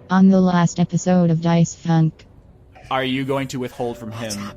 On the last episode of Dice Funk. Are you going to withhold from him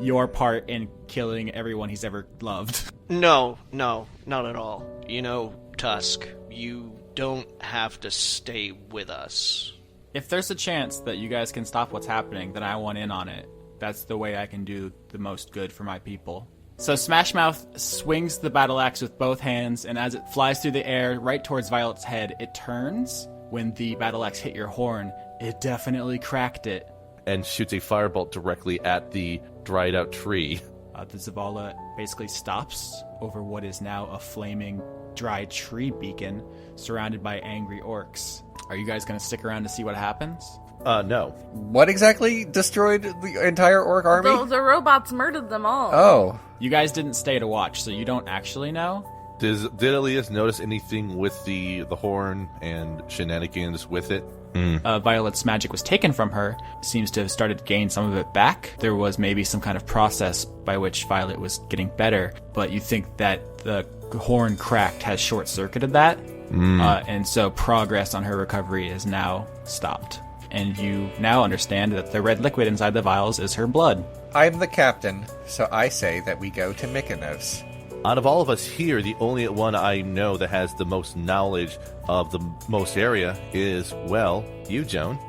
your part in killing everyone he's ever loved? No, not at all. You know, Tusk, you don't have to stay with us. If there's a chance that you guys can stop what's happening, then I want in on it. That's the way I can do the most good for my people. So Smash Mouth swings the battle axe with both hands, and as it flies through the air right towards Violet's head, it turns. When the battle axe hit your horn, it definitely cracked it. And shoots a firebolt directly at the dried out tree. The Zavala basically stops over what is now a flaming, dry tree beacon surrounded by angry orcs. Are you guys going to stick around to see what happens? No. What exactly destroyed the entire orc army? The robots murdered them all. Oh. You guys didn't stay to watch, so you don't actually know. Did Alias notice anything with the horn and shenanigans with it? Violet's magic was taken from her. Seems to have started to gain some of it back. There was maybe some kind of process by which Violet was getting better, but you think that the horn cracked has short-circuited that, and so progress on her recovery is now stopped. And you now understand that the red liquid inside the vials is her blood. I'm the captain, so I say that we go to Mykonos. Out of all of us here, the only one I know that has the most knowledge of the most area is, well, you, Joan.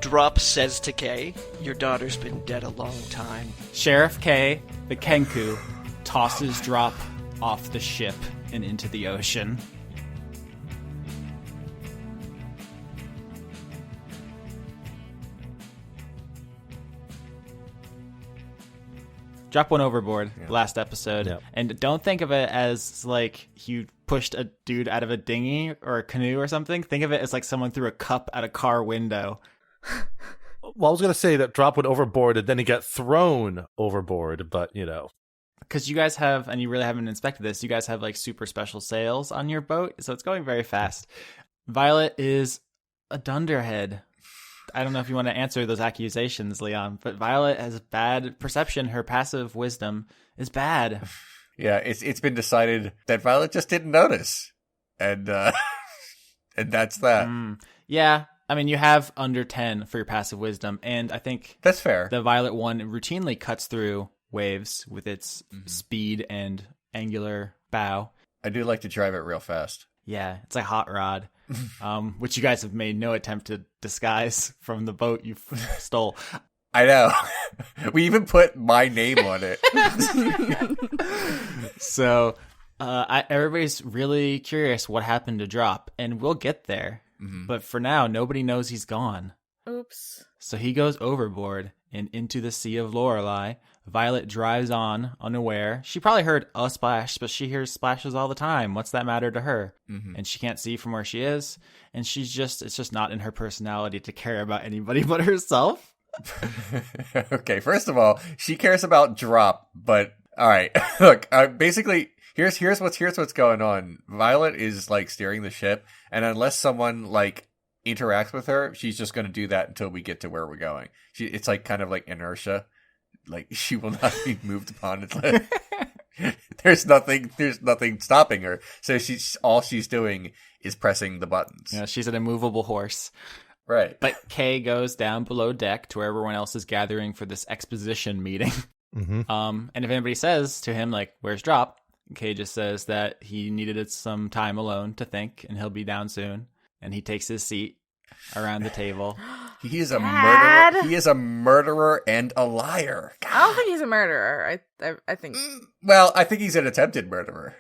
Drop says to Kay, your daughter's been dead a long time. Sheriff K, the Kenku, tosses Drop off the ship and into the ocean. Drop one overboard, last episode. Yep. And don't think of it as like you pushed a dude out of a dinghy or a canoe or something. Think of it as like someone threw a cup at a car window. Well, I was going to say that Drop went overboard and then he got thrown overboard, but, you know. Because you guys have, and you really haven't inspected this, you guys have like super special sails on your boat, so it's going very fast. Violet is a dunderhead. I don't know if you want to answer those accusations, Leon, but Violet has bad perception. Her passive wisdom is bad. Yeah, it's been decided that Violet just didn't notice, and and that's that. Yeah, I mean, you have under 10 for your passive wisdom, and I think that's fair. The Violet one routinely cuts through waves with its speed and angular bow. I do like to drive it real fast. Yeah, it's a hot rod. Which you guys have made no attempt to disguise from the boat you stole. I know. We even put my name on it. So, everybody's really curious what happened to Drop, and we'll get there. But for now, nobody knows he's gone. Oops. So he goes overboard and into the Sea of Lorelei. Violet drives on, unaware. She probably heard a splash, but she hears splashes all the time. What's that matter to her? And she can't see from where she is. And it's just not in her personality to care about anybody but herself. Okay, first of all, she cares about Drop, but all right. Look, basically, here's what's going on. Violet is like steering the ship, and unless someone like interacts with her, she's just going to do that until we get to where we're going. It's like kind of like inertia. Like she will not be moved upon. There's nothing stopping her. So all she's doing is pressing the buttons. Yeah, she's an immovable horse. Right. But Kay goes down below deck to where everyone else is gathering for this exposition meeting. And if anybody says to him, like, where's Drop? Kay just says that he needed some time alone to think, and he'll be down soon. And he takes his seat around the table. He is a murderer. He is a murderer and a liar. God. I don't think he's a murderer. I think. Well, I think he's an attempted murderer.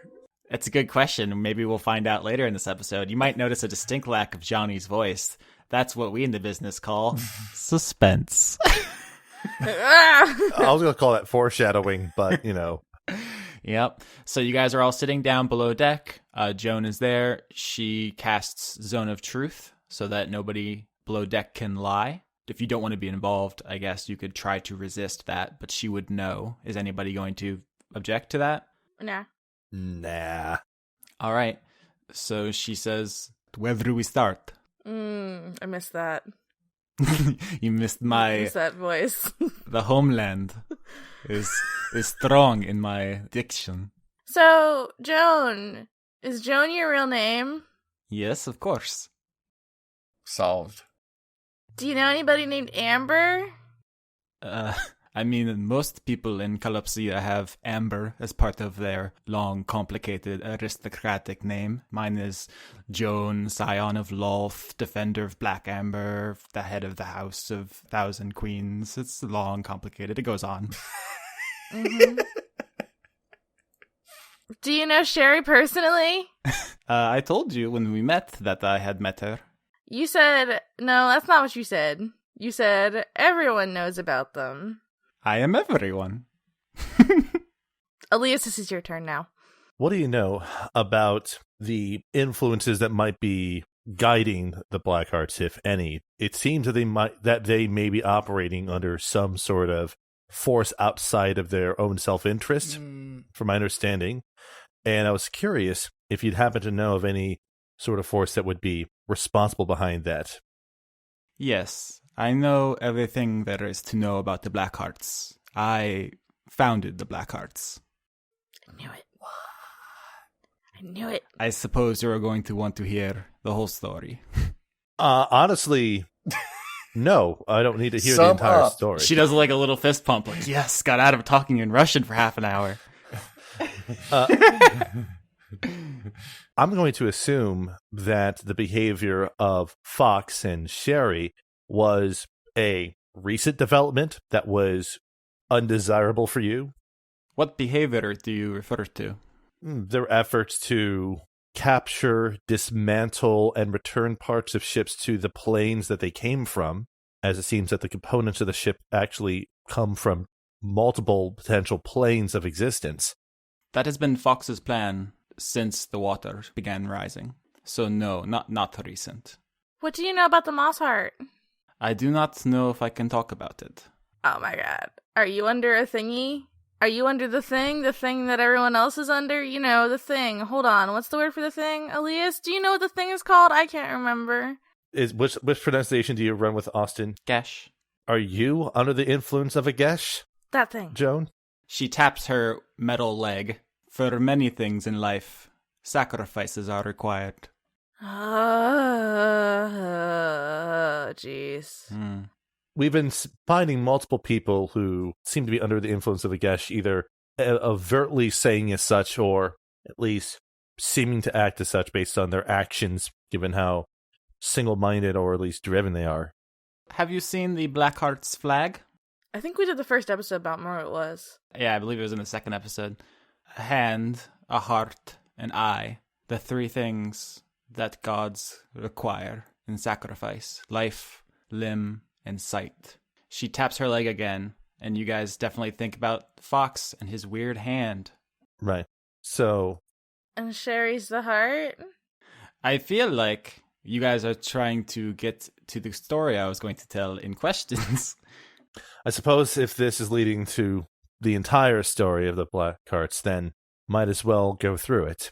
That's a good question. Maybe we'll find out later in this episode. You might notice a distinct lack of Johnny's voice. That's what we in the business call suspense. I was going to call that foreshadowing, but, you know. Yep. So you guys are all sitting down below deck. Joan is there. She casts Zone of Truth so that nobody below deck can lie. If you don't want to be involved, I guess you could try to resist that, but she would know. Is anybody going to object to that? Nah. All right. So she says, where do we start? I missed that. You missed I missed that voice. The homeland is strong in my diction. So, Joan. Is Joan your real name? Yes, of course. Solved. Do you know anybody named Amber? I mean, most people in Calypsia have Amber as part of their long, complicated, aristocratic name. Mine is Joan, scion of Lolth, defender of Black Amber, the head of the House of Thousand Queens. It's long, complicated. It goes on. Mm-hmm. Do you know Sherry personally? I told you when we met that I had met her. You said... No, that's not what you said. You said everyone knows about them. I am everyone. Alias, this is your turn now. What do you know about the influences that might be guiding the Blackhearts, if any? It seems that they may be operating under some sort of force outside of their own self-interest, from my understanding. And I was curious if you'd happen to know of any sort of force that would be responsible behind that. Yes, I know everything there is to know about the Blackhearts. I founded the Blackhearts. I knew it. I knew it. I suppose you're going to want to hear the whole story. Honestly, no, I don't need to hear the Sum entire up. story. She does like a little fist pump, like, yes, got out of talking in Russian for half an hour. I'm going to assume that the behavior of Fox and Sherry was a recent development that was undesirable for you. What behavior do you refer to? Their efforts to capture, dismantle, and return parts of ships to the planes that they came from, as it seems that the components of the ship actually come from multiple potential planes of existence. That has been Fox's plan since the water began rising. So no, not recent. What do you know about the Moss Heart? I do not know if I can talk about it. Oh my god. Are you under a thingy? Are you under the thing? The thing that everyone else is under? You know, the thing. Hold on. What's the word for the thing? Alias, do you know what the thing is called? I can't remember. Which pronunciation do you run with, Austin? Gesh. Are you under the influence of a Gesh, That thing. Joan? She taps her metal leg. For many things in life, sacrifices are required. Oh, jeez. We've been finding multiple people who seem to be under the influence of a Gesh, either overtly saying as such or at least seeming to act as such based on their actions, given how single-minded or at least driven they are. Have you seen the Blackheart's flag? I think we did the first episode about where it was. Yeah, I believe it was in the second episode. A hand, a heart, an eye. The three things that gods require in sacrifice. Life, limb, and sight. She taps her leg again, and you guys definitely think about Fox and his weird hand. Right. So... And Sherry's the heart? I feel like you guys are trying to get to the story I was going to tell in questions. I suppose if this is leading to the entire story of the Blackhearts, then might as well go through it.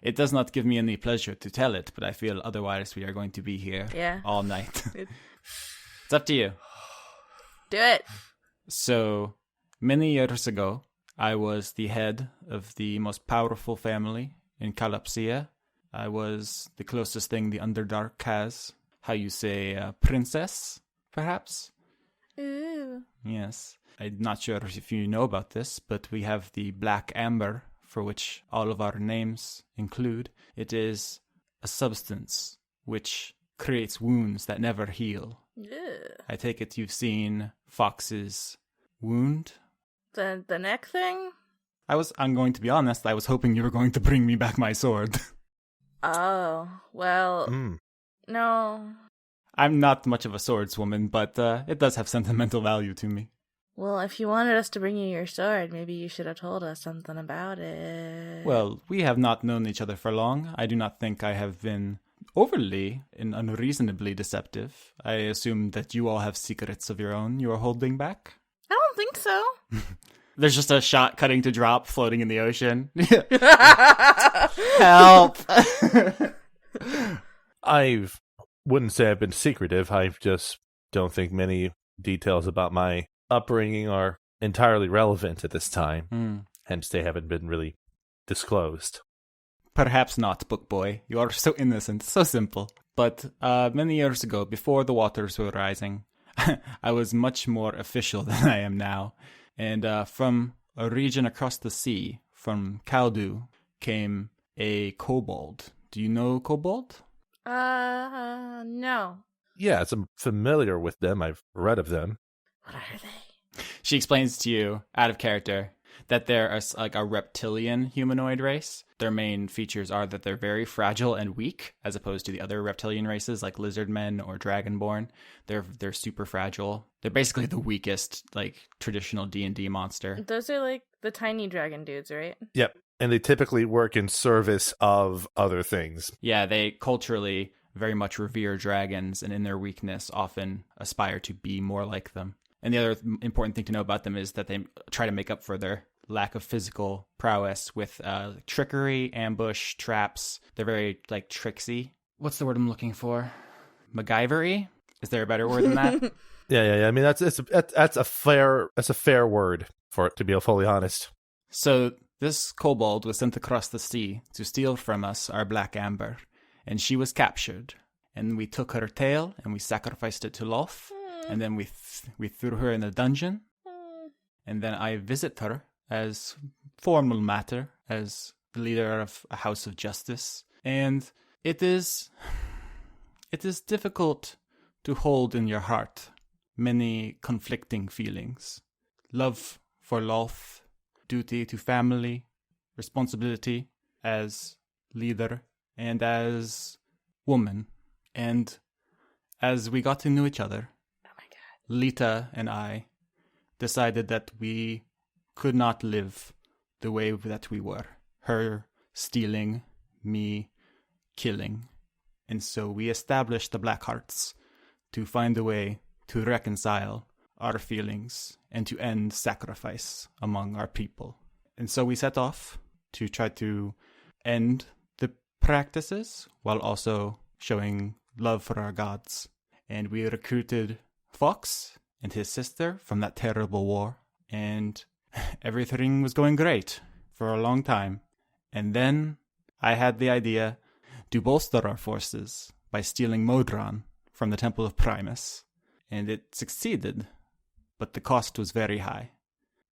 It does not give me any pleasure to tell it, but I feel otherwise we are going to be here all night. It's up to you. Do it. So, many years ago, I was the head of the most powerful family in Calypsia. I was the closest thing the Underdark has. How you say, princess, perhaps? Ooh. Yes. I'm not sure if you know about this, but we have the Black Amber, for which all of our names include. It is a substance which creates wounds that never heal. Yeah. I take it you've seen Fox's wound? The neck thing? I'm going to be honest, I was hoping you were going to bring me back my sword. Oh, well, no. I'm not much of a swordswoman, but it does have sentimental value to me. Well, if you wanted us to bring you your sword, maybe you should have told us something about it. Well, we have not known each other for long. I do not think I have been overly and unreasonably deceptive. I assume that you all have secrets of your own you are holding back. I don't think so. There's just a shot cutting to drop floating in the ocean. Help! I wouldn't say I've been secretive. I just don't think many details about my upbringing are entirely relevant at this time. Hence, they haven't been really disclosed. Perhaps not, book boy. You are so innocent, so simple. But many years ago, before the waters were rising, I was much more official than I am now. And from a region across the sea, from Kaldu, came a kobold. Do you know kobold? No. Yes, I'm familiar with them. I've read of them. What are they? She explains to you, out of character, that they're like a reptilian humanoid race. Their main features are that they're very fragile and weak, as opposed to the other reptilian races like lizard men or dragonborn. They're super fragile. They're basically the weakest, like, traditional D&D monster. Those are like the tiny dragon dudes, right? Yep. And they typically work in service of other things. Yeah, they culturally very much revere dragons, and in their weakness often aspire to be more like them. And the other important thing to know about them is that they try to make up for their lack of physical prowess with trickery, ambush, traps. They're very, like, tricksy. What's the word I'm looking for? MacGyver-y? Is there a better word than that? Yeah. I mean, that's a fair word for it, to be fully honest. So this kobold was sent across the sea to steal from us our black amber, and she was captured. And we took her tail and we sacrificed it to Loth, and then we threw her in a dungeon. And then I visit her as formal matter, as the leader of a house of justice. And it is difficult to hold in your heart many conflicting feelings. Love for Loth, duty to family, responsibility as leader, and as woman. And as we got to know each other, Lita and I decided that we could not live the way that we were. Her stealing, me killing. And so we established the Black Hearts to find a way to reconcile our feelings and to end sacrifice among our people. And so we set off to try to end the practices while also showing love for our gods. And we recruited Fox and his sister from that terrible war, and everything was going great for a long time. And then I had the idea to bolster our forces by stealing Modron from the Temple of Primus, and it succeeded, but the cost was very high.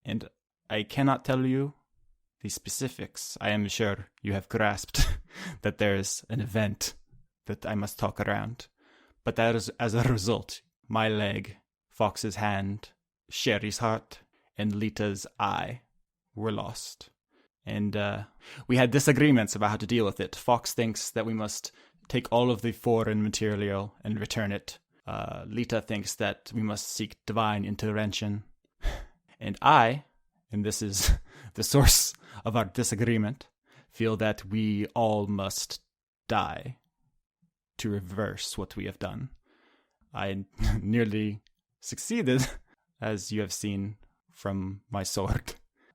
And I cannot tell you the specifics. I am sure you have grasped that there's an event that I must talk around. But that is, as a result, my leg, Fox's hand, Sherry's heart, and Lita's eye were lost. And we had disagreements about how to deal with it. Fox thinks that we must take all of the foreign material and return it. Lita thinks that we must seek divine intervention. And I, and this is the source of our disagreement, feel that we all must die to reverse what we have done. I nearly succeeded, as you have seen from my sword.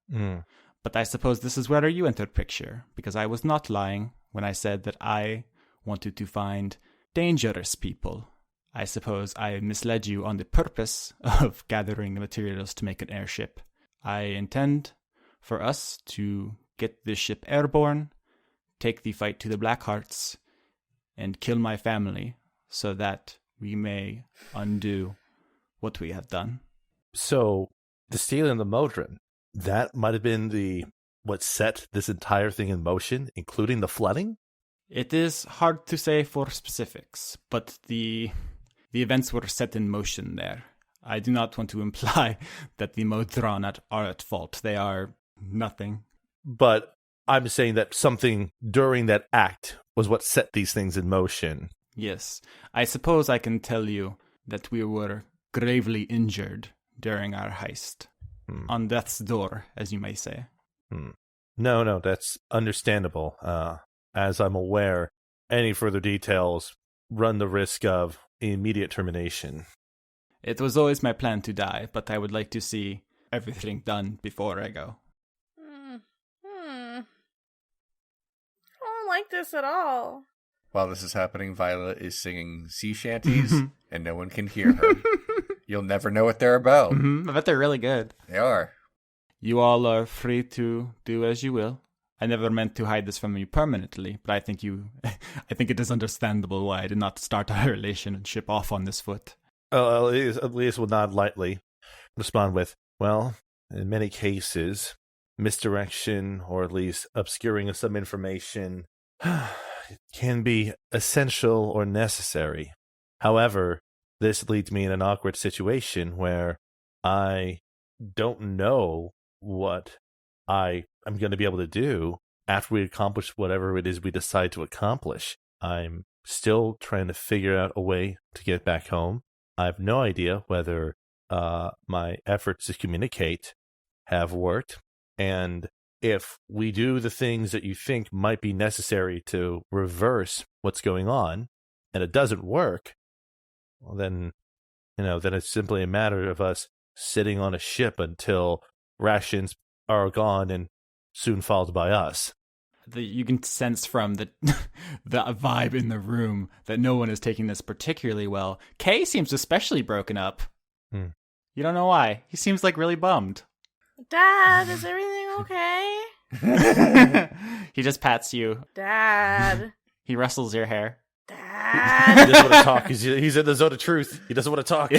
But I suppose this is where you enter picture, because I was not lying when I said that I wanted to find dangerous people. I suppose I misled you on the purpose of gathering the materials to make an airship. I intend for us to get this ship airborne, take the fight to the Black Hearts, and kill my family so that we may undo what we have done. So, the stealing the Modron, that might have been what set this entire thing in motion, including the flooding? It is hard to say for specifics, but the events were set in motion there. I do not want to imply that the Modron are at fault. They are nothing. But I'm saying that something during that act was what set these things in motion. Yes. I suppose I can tell you that we were gravely injured during our heist. On death's door, as you may say. No, that's understandable. As I'm aware, any further details run the risk of immediate termination. It was always my plan to die, but I would like to see everything done before I go. I don't like this at all. While this is happening, Violet is singing sea shanties, and no one can hear her. You'll never know what they're about. I bet they're really good. They are. You all are free to do as you will. I never meant to hide this from you permanently, but I think I think it is understandable why I did not start our relationship off on this foot. Elias will nod lightly, respond with, well, in many cases, misdirection or at least obscuring of some information can be essential or necessary. However, this leads me in an awkward situation where I don't know what I am going to be able to do after we accomplish whatever it is we decide to accomplish. I'm still trying to figure out a way to get back home. I have no idea whether my efforts to communicate have worked, and if we do the things that you think might be necessary to reverse what's going on, and it doesn't work, well, then it's simply a matter of us sitting on a ship until rations are gone and soon followed by us. You can sense from the vibe in the room that no one is taking this particularly well. Kay seems especially broken up. You don't know why. He seems like really bummed. Dad, is everything okay? He just pats you. Dad. He rustles your hair. Dad. He doesn't want to talk. He's in the zone of truth. He doesn't want to talk.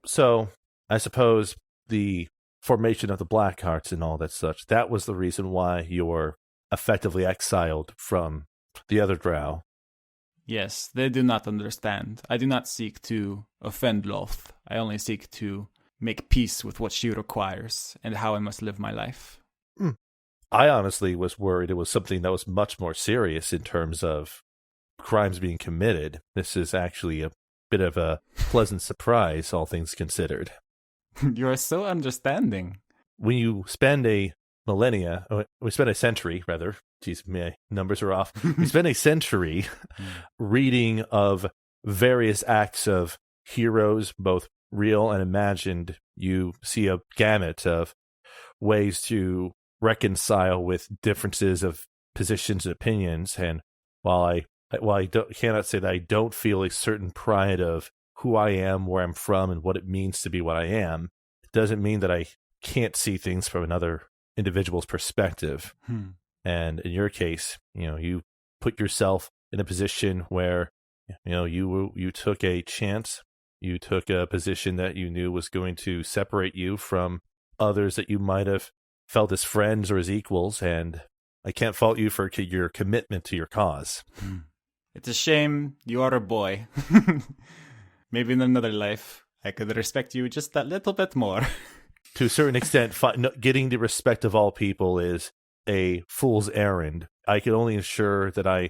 So, I suppose the formation of the Black Hearts and all that such, that was the reason why you were effectively exiled from the other drow. Yes, they do not understand. I do not seek to offend Loth. I only seek to make peace with what she requires and how I must live my life. I honestly was worried it was something that was much more serious in terms of crimes being committed. This is actually a bit of a pleasant surprise, all things considered. You are so understanding. When you spend a century, rather. Geez, my numbers are off. We spend a century reading of various acts of heroes, both real and imagined. You see a gamut of ways to reconcile with differences of positions and opinions. And while I cannot say that I don't feel a certain pride of who I am, where I'm from, and what it means to be what I am, it doesn't mean that I can't see things from another individual's perspective. And in your case, you put yourself in a position where, you took a chance, you took a position that you knew was going to separate you from others that you might have felt as friends or as equals, and I can't fault you for your commitment to your cause. It's a shame you are a boy. Maybe in another life, I could respect you just that little bit more. To a certain extent, getting the respect of all people is a fool's errand. I can only ensure that I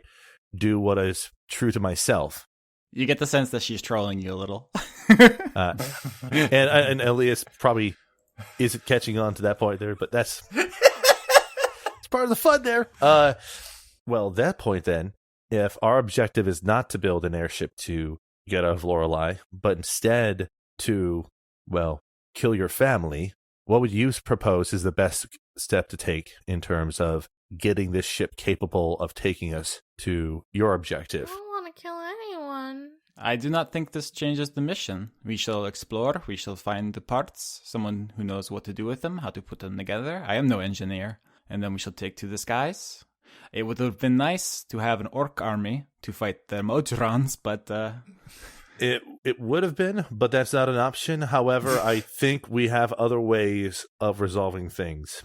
do what is true to myself. You get the sense that she's trolling you a little. And Alias probably isn't catching on to that point there, but that's it's part of the fun there. Well, at that point then, if our objective is not to build an airship to get out of Lorelei, but instead to, kill your family, what would you propose is the best step to take in terms of getting this ship capable of taking us to your objective? I don't want to kill anyone. I do not think this changes the mission. We shall explore, we shall find the parts, someone who knows what to do with them, how to put them together. I am no engineer. And then we shall take to the skies. It would have been nice to have an orc army to fight the Mojrans, but... It would have been, but that's not an option. However, I think we have other ways of resolving things.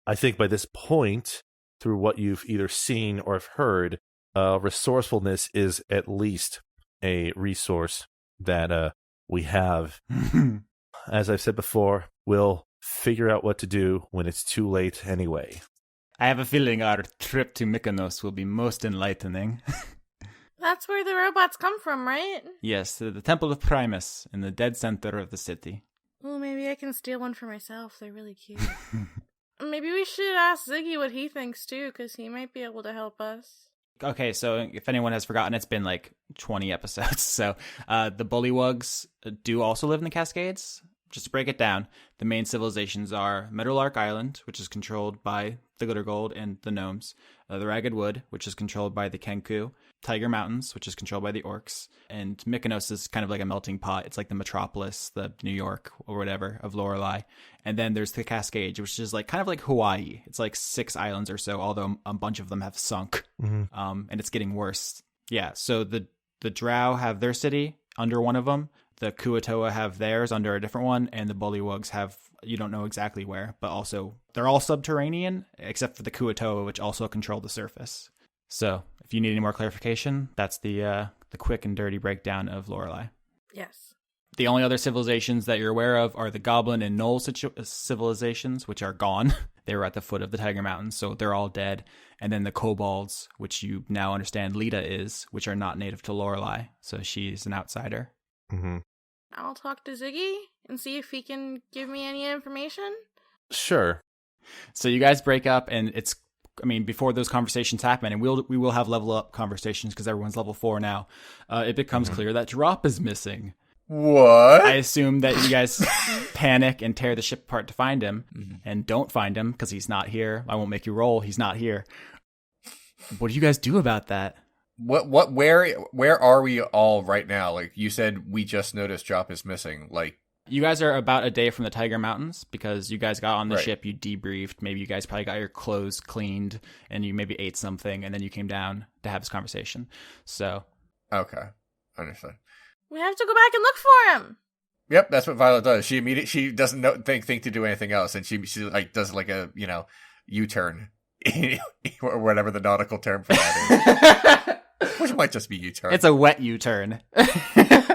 I think by this point, through what you've either seen or have heard, resourcefulness is at least a resource that we have. As I've said before, we'll figure out what to do when it's too late anyway. I have a feeling our trip to Mykonos will be most enlightening. That's where the robots come from, right? Yes, the Temple of Primus, in the dead center of the city. Oh, maybe I can steal one for myself. They're really cute. Maybe we should ask Ziggy what he thinks, too, because he might be able to help us. Okay, so if anyone has forgotten, it's been like 20 episodes. So the Bullywugs do also live in the Cascades. just to break it down, the main civilizations are Meadowlark Island, which is controlled by the Glitter Gold and the Gnomes, the Ragged Wood, which is controlled by the Kenku, Tiger Mountains, which is controlled by the Orcs, and Mykonos is kind of like a melting pot. It's like the metropolis, the New York or whatever of Lorelei. And then there's the Cascade, which is like kind of like Hawaii. It's like 6 islands or so, although a bunch of them have sunk, and it's getting worse. Yeah, so the Drow have their city under one of them. The Kuatoa have theirs under a different one, and the Bullywugs have, you don't know exactly where, but also they're all subterranean, except for the Kuatoa, which also control the surface. So if you need any more clarification, that's the quick and dirty breakdown of Lorelei. Yes. The only other civilizations that you're aware of are the Goblin and Knoll civilizations, which are gone. They were at the foot of the Tiger Mountains, so they're all dead. And then the Kobolds, which you now understand Lita is, which are not native to Lorelei, so she's an outsider. Mm-hmm. I'll talk to Ziggy and see if he can give me any information. Sure. So you guys break up, and before those conversations happen, and we will have level up conversations because everyone's level 4 now, it becomes clear that Drop is missing. What? I assume that you guys panic and tear the ship apart to find him, and don't find him because he's not here. I won't make you roll. He's not here. What do you guys do about that? Where are we all right now? Like, you said we just noticed Drop is missing. Like, you guys are about a day from the Tiger Mountains because you guys got on the Right. ship, you debriefed, maybe you guys probably got your clothes cleaned, and you maybe ate something, and then you came down to have this conversation. So, okay. Understood. We have to go back and look for him. Yep, that's what Violet does. She doesn't think to do anything else, and she like does like a U-turn or whatever the nautical term for that is. Which might just be U-turn. it's a wet U-turn.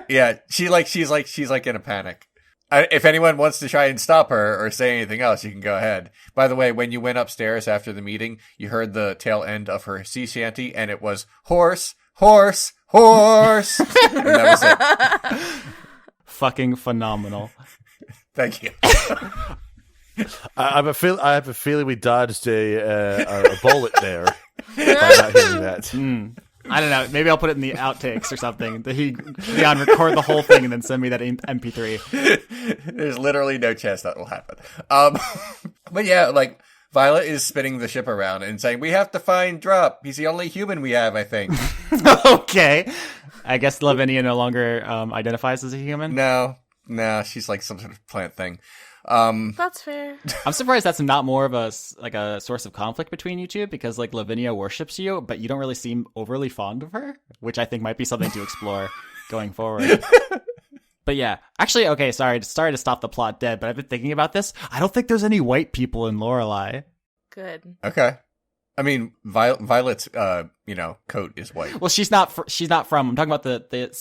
Yeah, she's like in a panic. If anyone wants to try and stop her or say anything else, you can go ahead. By the way, when you went upstairs after the meeting, you heard the tail end of her sea shanty, and it was horse, horse, horse. And that was it. Fucking phenomenal. Thank you. I have a feeling we dodged a bullet there by not hearing that. I don't know. Maybe I'll put it in the outtakes or something. Leon, record the whole thing and then send me that MP3. There's literally no chance that will happen. But yeah, like, Violet is spinning the ship around and saying, we have to find Drop. He's the only human we have, I think. Okay. I guess Lavinia no longer identifies as a human. No, she's like some sort of plant thing. That's fair. I'm surprised that's not more of a source of conflict between you two, because like Lavinia worships you, but you don't really seem overly fond of her, which I think might be something to explore going forward. But yeah, actually, okay, sorry to stop the plot dead, but I've been thinking about this. I don't think there's any white people in Lorelei. Good. Okay. I mean, Violet's, coat is white. Well, she's not from. I'm talking about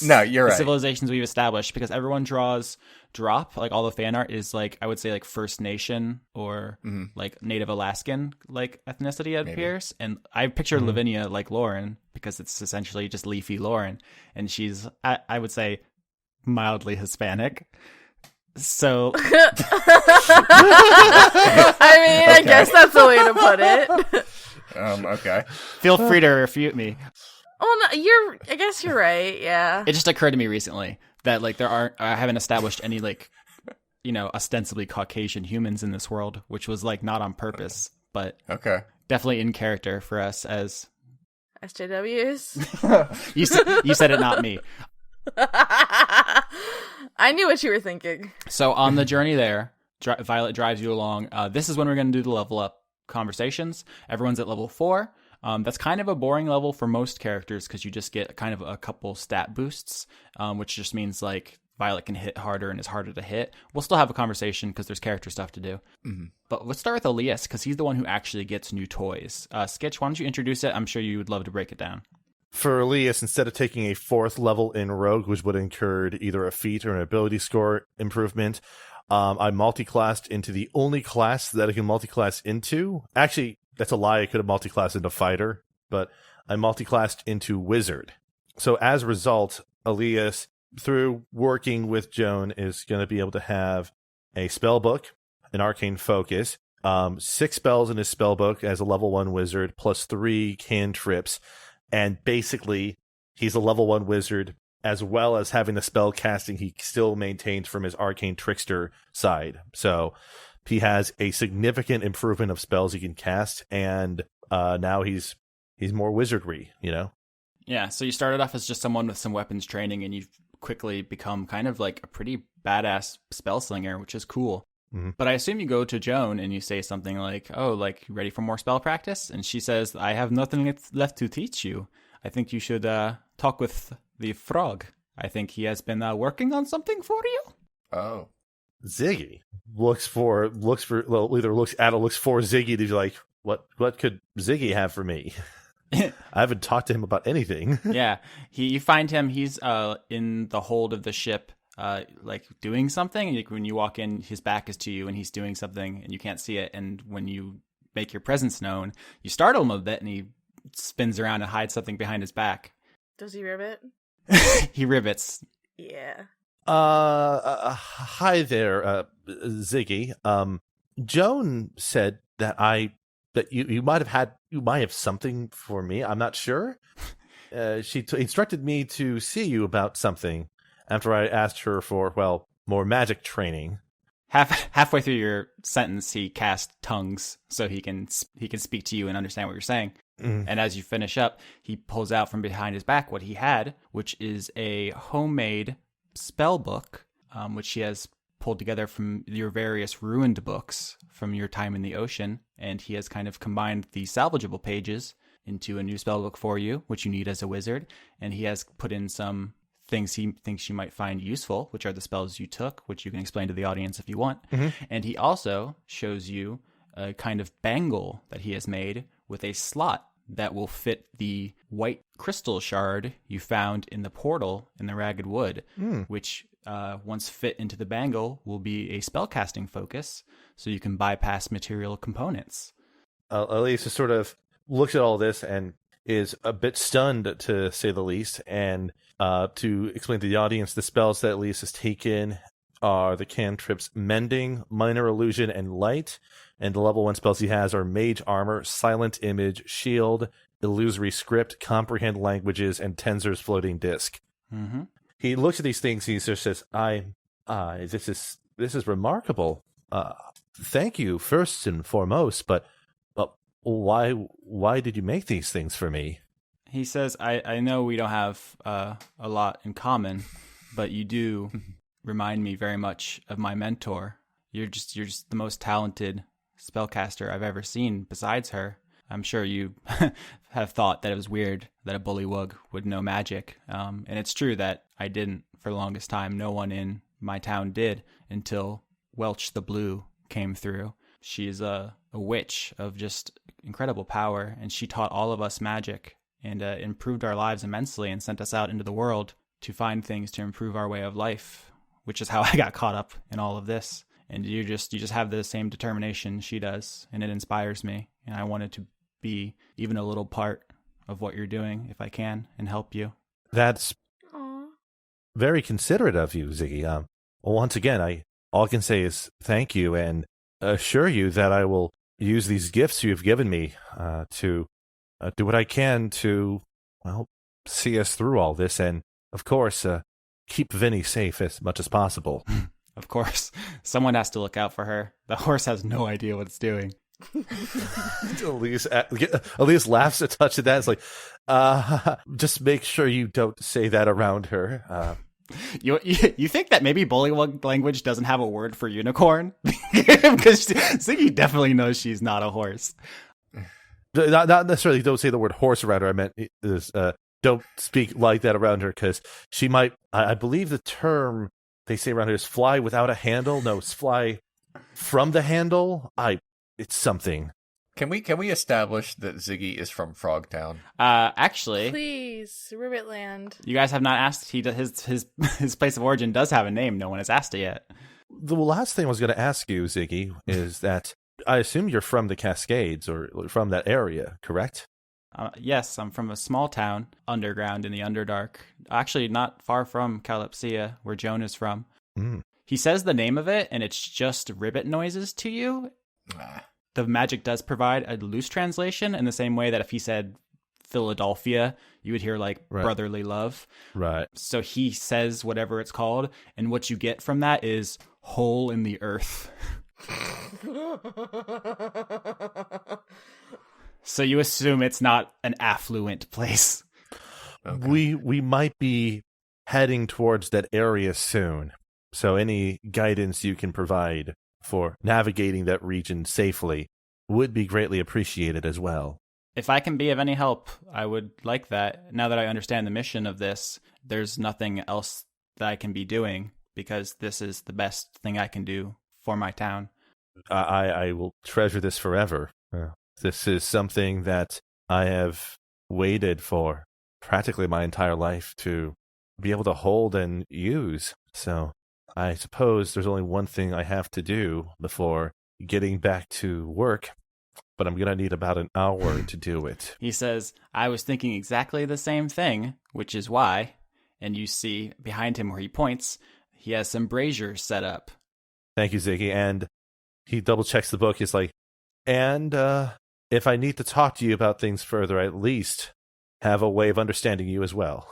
No, you're right. civilizations we've established, because everyone draws Drop, like all the fan art is like, I would say like First Nation or like Native Alaskan like ethnicity it appears. And I picture Lavinia like Lauren, because it's essentially just leafy Lauren, and she's I would say mildly Hispanic. So I guess that's the way to put it. Okay. Feel free to refute me. Oh, no, I guess you're right. Yeah. It just occurred to me recently that like I haven't established any like, ostensibly Caucasian humans in this world, which was like not on purpose, but Okay. definitely in character for us as SJWs. you said it, not me. I knew what you were thinking. So on the journey there, Violet drives you along. This is when we're going to do the level up conversations. Everyone's at level 4. That's kind of a boring level for most characters because you just get kind of a couple stat boosts, which just means like Violet can hit harder and is harder to hit. We'll still have a conversation because there's character stuff to do. Mm-hmm. But let's start with Alias because he's the one who actually gets new toys. Sketch, why don't you introduce it? I'm sure you would love to break it down. For Alias, instead of taking a 4th level in Rogue, which would incur either a feat or an ability score improvement, I multi-classed into the only class that I can multi-class into. Actually, that's a lie. I could have multi-classed into Fighter, but I multi-classed into Wizard. So as a result, Alias, through working with Joan, is going to be able to have a spell book, an arcane focus, 6 spells in his spell book as a level 1 wizard, plus 3 cantrips. And basically, he's a level 1 wizard as well as having the spell casting he still maintains from his arcane trickster side. So he has a significant improvement of spells he can cast, and now he's more wizardry, you know? Yeah, so you started off as just someone with some weapons training, and you've quickly become kind of like a pretty badass spell slinger, which is cool. Mm-hmm. But I assume you go to Joan and you say something like, oh, like, ready for more spell practice? And she says, I have nothing left to teach you. I think you should talk with the frog. I think he has been working on something for you. Oh. Ziggy looks for Ziggy to be like, what could Ziggy have for me? I haven't talked to him about anything. Yeah, you find him. He's in the hold of the ship, like doing something. And when you walk in, his back is to you, and he's doing something, and you can't see it. And when you make your presence known, you startle him a bit, and he spins around and hides something behind his back. Does he ribbit? He rivets. Yeah. Hi there, Ziggy. Joan said that you might have something for me. I'm not sure. She instructed me to see you about something after I asked her for, well, more magic training. Halfway through your sentence, he casts tongues so he can speak to you and understand what you're saying. Mm. And as you finish up, he pulls out from behind his back what he had, which is a homemade spell book, which he has pulled together from your various ruined books from your time in the ocean. And he has kind of combined the salvageable pages into a new spell book for you, which you need as a wizard. And he has put in some things he thinks you might find useful, which are the spells you took, which you can explain to the audience if you want. Mm-hmm. And he also shows you a kind of bangle that he has made with a slot that will fit the white crystal shard you found in the portal in the Ragged Wood, which once fit into the bangle will be a spellcasting focus, so you can bypass material components. Alias just sort of looks at all this and is a bit stunned, to say the least, and to explain to the audience, the spells that Alias has taken are the cantrips Mending, Minor Illusion, and Light, and the level 1 spells he has are Mage Armor, Silent Image, Shield, Illusory Script, Comprehend Languages, and Tensor's Floating Disc. Mm-hmm. He looks at these things, he just says, this is remarkable. Thank you, first and foremost, but why did you make these things for me? He says, I know we don't have a lot in common, but you do remind me very much of my mentor. You're just the most talented spellcaster I've ever seen besides her. I'm sure you have thought that it was weird that a bullywug would know magic. And it's true that I didn't for the longest time. No one in my town did until Welch the Blue came through. She's a witch of just incredible power, and she taught all of us magic and improved our lives immensely and sent us out into the world to find things to improve our way of life, which is how I got caught up in all of this. And you just have the same determination she does, and it inspires me. And I wanted to be even a little part of what you're doing, if I can, and help you. That's very considerate of you, Ziggy. Well, once again, all I can say is thank you and assure you that I will use these gifts you've given me to do what I can to, well, see us through all this, and of course, keep Vinny safe as much as possible. Of course, someone has to look out for her. The horse has no idea what it's doing. Elias laughs a touch at that. It's like, just make sure you don't say that around her. You think that maybe bullywug language doesn't have a word for unicorn? Because Ziggy definitely knows she's not a horse. Not necessarily don't say the word horse around her. I meant don't speak like that around her, because she might, I believe the term they say around here is fly without a handle. No, it's fly from the handle. It's something. Can we establish that Ziggy is from Frogtown? Actually, please, Ribbitland. You guys have not asked. His place of origin does have a name. No one has asked it yet. The last thing I was going to ask you, Ziggy, is that I assume you're from the Cascades or from that area, correct? Yes, I'm from a small town underground in the Underdark. Actually, not far from Calypsia, where Joan is from. Mm. He says the name of it, and it's just ribbit noises to you. The magic does provide a loose translation in the same way that if he said Philadelphia, you would hear like Right. brotherly love. Right. So he says whatever it's called, and what you get from that is hole in the earth. So you assume it's not an affluent place. Okay. We might be heading towards that area soon. So any guidance you can provide for navigating that region safely would be greatly appreciated as well. If I can be of any help, I would like that. Now that I understand the mission of this, there's nothing else that I can be doing because this is the best thing I can do for my town. I will treasure this forever. This is something that I have waited for practically my entire life to be able to hold and use. So I suppose there's only one thing I have to do before getting back to work, but I'm going to need about an hour to do it. He says, I was thinking exactly the same thing, which is why, and you see behind him where he points, he has some braziers set up. Thank you, Ziggy. And he double checks the book. He's like, and if I need to talk to you about things further, I at least have a way of understanding you as well.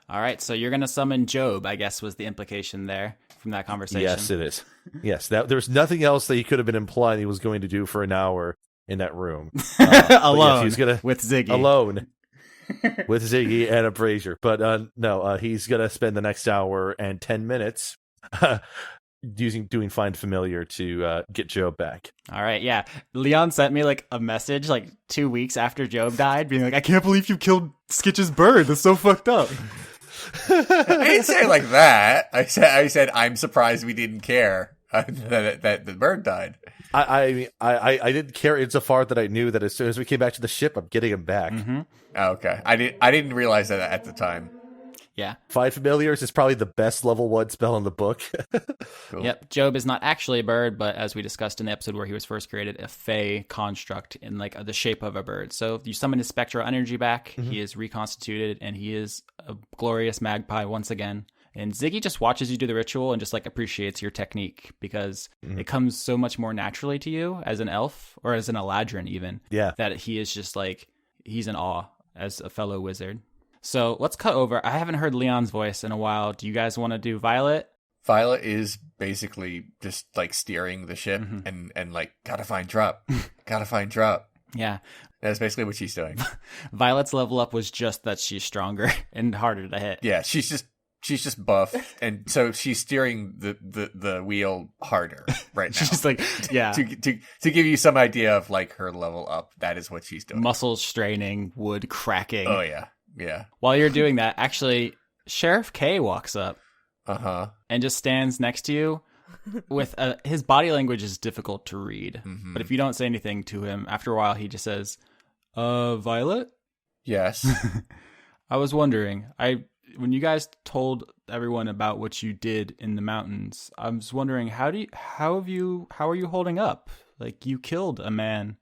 All right, so you're going to summon Job, I guess was the implication there from that conversation. Yes, it is. Yes, there's nothing else that he could have been implying he was going to do for an hour in that room. Alone, yes, he's gonna, with Ziggy. Alone with Ziggy and a brazier. But no, he's going to spend the next hour and 10 minutes doing Find Familiar to get Job back. All right, yeah. Leon sent me like a message like 2 weeks after Job died, being like, I can't believe you killed Skitch's bird. That's so fucked up. I didn't say it like that. I said I'm surprised we didn't care that the bird died. I didn't care insofar that I knew that as soon as we came back to the ship, I'm getting him back. Mm-hmm. Oh, okay. I didn't realize that at the time. Yeah. Find Familiars is probably the best level 1 spell in the book. Cool. Yep. Job is not actually a bird, but as we discussed in the episode where he was first created, a fey construct in like the shape of a bird. So if you summon his spectral energy back, he is reconstituted and he is a glorious magpie once again. And Ziggy just watches you do the ritual and just like appreciates your technique because it comes so much more naturally to you as an elf or as an Eladrin even. Yeah. That he is just like, he's in awe as a fellow wizard. So let's cut over. I haven't heard Leon's voice in a while. Do you guys want to do Violet? Violet is basically just like steering the ship and like gotta find drop. Yeah. That's basically what she's doing. Violet's level up was just that she's stronger and harder to hit. Yeah, she's just buff, and so she's steering the wheel harder right now. She's like, yeah. to give you some idea of like her level up, that is what she's doing. Muscles straining, wood cracking. Oh yeah. Yeah. While you're doing that, actually, Sheriff K walks up and just stands next to you with his body language is difficult to read. Mm-hmm. But if you don't say anything to him, after a while, he just says, Violet? Yes. I was wondering, when you guys told everyone about what you did in the mountains, I was wondering, how are you holding up? Like, you killed a man.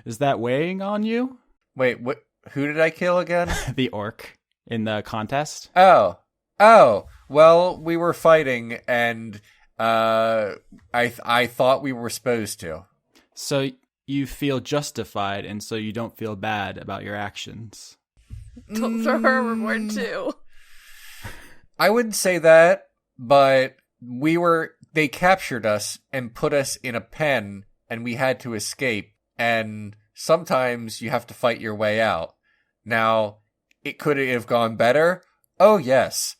Is that weighing on you? Wait, what? Who did I kill again? The orc in the contest. Oh. Well, we were fighting, and I thought we were supposed to. So you feel justified, and so you don't feel bad about your actions. Don't throw her overboard too. I wouldn't say that, but they captured us and put us in a pen, and we had to escape, and sometimes you have to fight your way out. Now, it could have gone better. Oh, yes.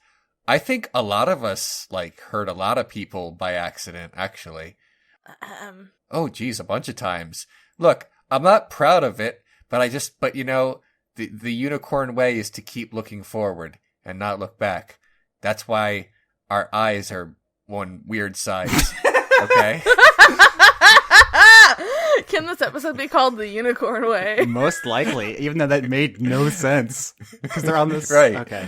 I think a lot of us, like, hurt a lot of people by accident, actually. Oh, geez, a bunch of times. Look, I'm not proud of it, but you know, the unicorn way is to keep looking forward and not look back. That's why our eyes are one weird size. Okay? Can this episode be called The Unicorn Way? Most likely, even though that made no sense. Because they're on this... Right. Okay.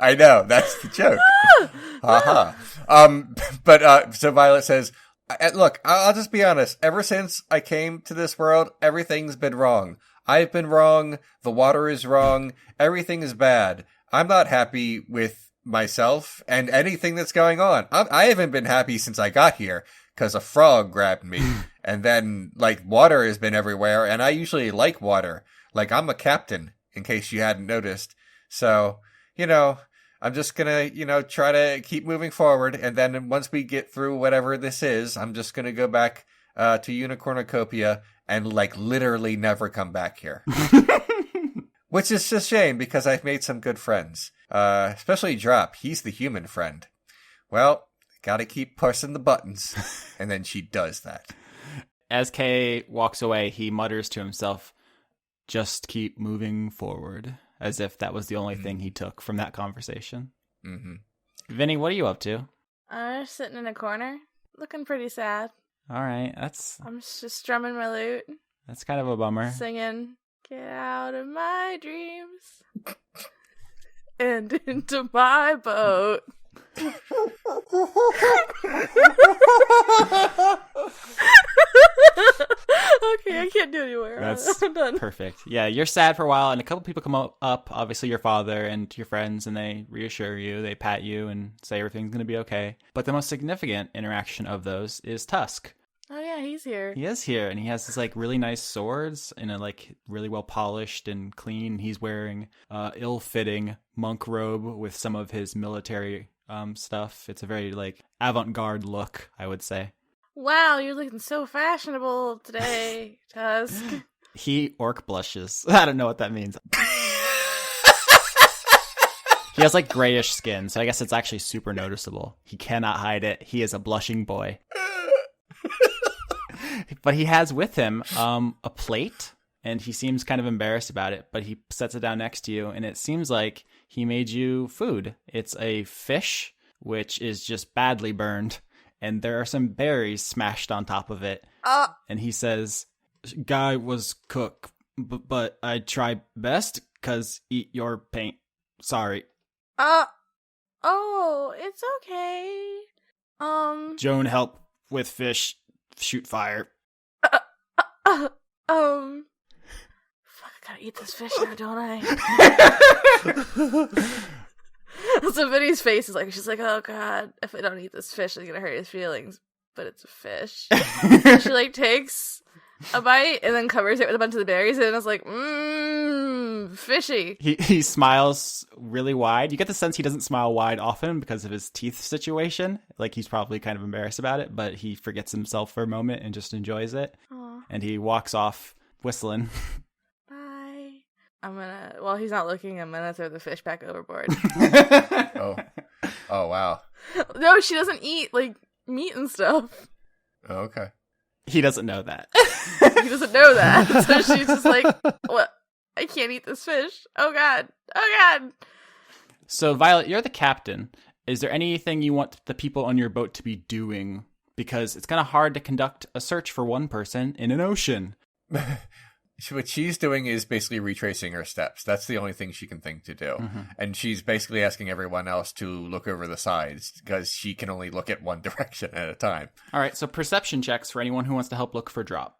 I know, that's the joke. Haha. So Violet says, look, I'll just be honest. Ever since I came to this world, everything's been wrong. I've been wrong. The water is wrong. Everything is bad. I'm not happy with myself and anything that's going on. I haven't been happy since I got here because a frog grabbed me. And then, like, water has been everywhere, and I usually like water. Like, I'm a captain, in case you hadn't noticed. So, I'm just gonna, try to keep moving forward. And then once we get through whatever this is, I'm just gonna go back to Unicornucopia and literally never come back here. Which is a shame because I've made some good friends. Especially Drop. He's the human friend. Well, gotta keep pressing the buttons. And then she does that. As Kay walks away, he mutters to himself, just keep moving forward. As if that was the only thing he took from that conversation. Mm-hmm. Vinny, what are you up to? I'm sitting in a corner, looking pretty sad. All right, I'm just strumming my lute. That's kind of a bummer. Singing, get out of my dreams and into my boat. Okay, I can't do anymore. That's I'm done. perfect. Yeah, you're sad for a while, and a couple people come up, obviously your father and your friends, and they reassure you, they pat you, and say everything's going to be okay. But the most significant interaction of those is Tusk. Oh yeah, he's here. He is here, and he has this really nice swords in a really well polished and clean. He's wearing ill-fitting monk robe with some of his military stuff. It's a very avant-garde look, I would say. Wow, you're looking so fashionable today, Tusk. He orc blushes. I don't know what that means. He has grayish skin, so I guess it's actually super noticeable. He cannot hide it. He is a blushing boy. But he has with him a plate, and he seems kind of embarrassed about it, but he sets it down next to you, and it seems like he made you food. It's a fish, which is just badly burned, and there are some berries smashed on top of it. And he says, guy was cook, but I try best, 'cause eat your paint. Sorry. Oh, it's okay. Joan help with fish, shoot fire. Fuck, I gotta eat this fish now, don't I? So Vinny's face is she's like, oh god, if I don't eat this fish, it's gonna hurt his feelings. But it's a fish. She takes a bite and then covers it with a bunch of the berries, and it's fishy. He smiles really wide. You get the sense he doesn't smile wide often because of his teeth situation. He's probably kind of embarrassed about it, but he forgets himself for a moment and just enjoys it. Aww. And he walks off whistling. Bye. While he's not looking, I'm gonna throw the fish back overboard. Oh, wow. No, she doesn't eat meat and stuff. Oh, okay. He doesn't know that. He doesn't know that. So she's just what? I can't eat this fish. Oh god. Oh god. So Violet, you're the captain. Is there anything you want the people on your boat to be doing? Because it's kind of hard to conduct a search for one person in an ocean. What she's doing is basically retracing her steps. That's the only thing she can think to do. Mm-hmm. And she's basically asking everyone else to look over the sides because she can only look at one direction at a time. All right, so perception checks for anyone who wants to help look for Drop.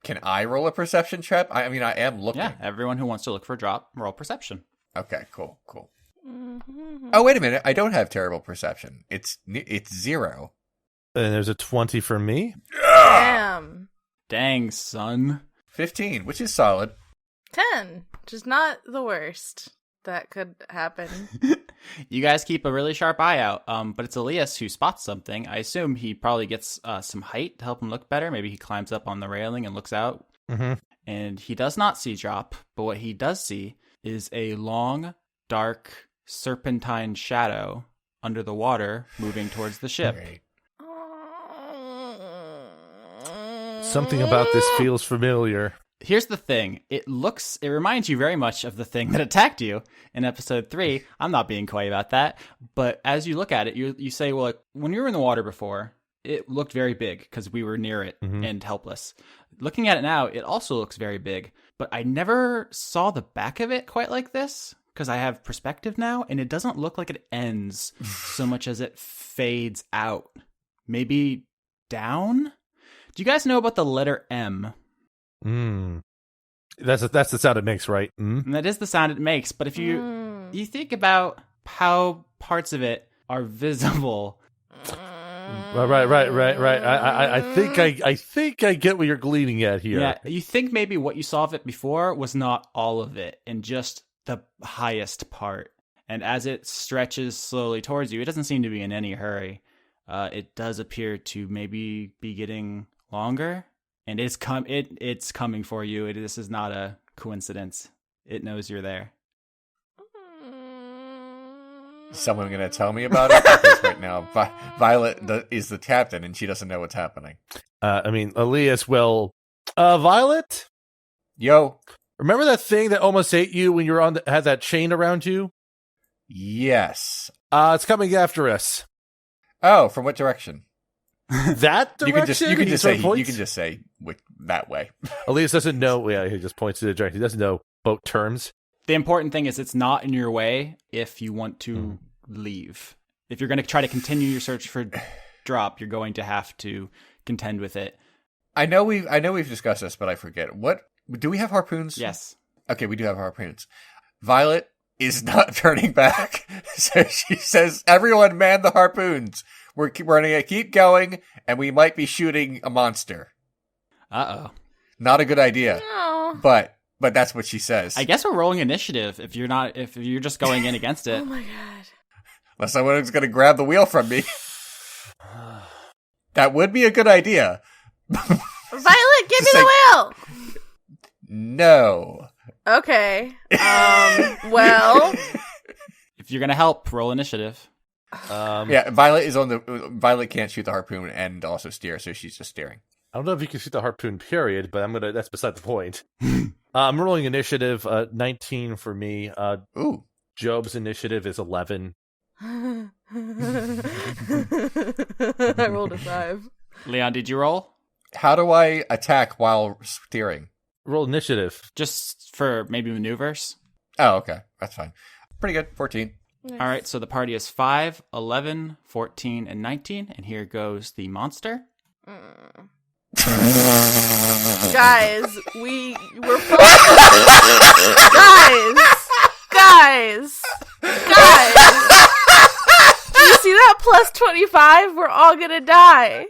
Can I roll a perception check? I am looking. Yeah, everyone who wants to look for Drop, roll perception. Okay, cool. Mm-hmm. Oh, wait a minute. I don't have terrible perception. It's 0. And there's a 20 for me. Damn. Dang, son. 15, which is solid. 10, which is not the worst that could happen. You guys keep a really sharp eye out, but it's Alias who spots something. I assume he probably gets some height to help him look better. Maybe he climbs up on the railing and looks out. Mm-hmm. And he does not see Drop, but what he does see is a long, dark, serpentine shadow under the water moving towards the ship. Great. Something about this feels familiar. Here's the thing. It reminds you very much of the thing that attacked you in episode 3. I'm not being coy about that. But as you look at it, you say, well, when you were in the water before, it looked very big because we were near it and helpless. Looking at it now, it also looks very big. But I never saw the back of it quite like this because I have perspective now. And it doesn't look like it ends so much as it fades out. Maybe down? Do you guys know about the letter M? That's the sound it makes, right? And that is the sound it makes. But if you think about how parts of it are visible, Right. I think I get what you're gleaning at here. Yeah, you think maybe what you saw of it before was not all of it, and just the highest part. And as it stretches slowly towards you, it doesn't seem to be in any hurry. It does appear to maybe be getting longer, and it's coming for you. This is not a coincidence. It knows you're there. Is someone going to tell me about it? Because right now, Violet is the captain, and she doesn't know what's happening. Alias will. Violet? Yo. Remember that thing that almost ate you when you were had that chain around you? Yes. It's coming after us. Oh, from what direction? That direction? You can just say that way. Alias doesn't know. Yeah, he just points to the direction. He doesn't know boat terms. The important thing is it's not in your way if you want to leave. If you're going to try to continue your search for drop, you're going to have to contend with it. I know we've discussed this, but I forget. What do we have harpoons? Yes. Okay, we do have harpoons. Violet is not turning back, so she says, "Everyone, man the harpoons. We're going to keep going, and we might be shooting a monster." Uh-oh. Not a good idea. No. But that's what she says. I guess we're rolling initiative if you're just going in against it. Oh my god. Unless someone's going to grab the wheel from me. That would be a good idea. Violet, give me the wheel! No. Okay. Well. If you're going to help, roll initiative. Yeah, Violet can't shoot the harpoon and also steer, so she's just steering. I don't know if you can shoot the harpoon, period, but that's beside the point. I'm rolling initiative, 19 for me. Ooh. Job's initiative is 11. I rolled a 5. Leon, did you roll? How do I attack while steering? Roll initiative. Just for maybe maneuvers? Oh, okay. That's fine. Pretty good. 14. Nice. All right, so the party is 5, 11, 14, and 19, and here goes the monster. Guys, we're guys. Do you see that plus 25? We're all gonna die.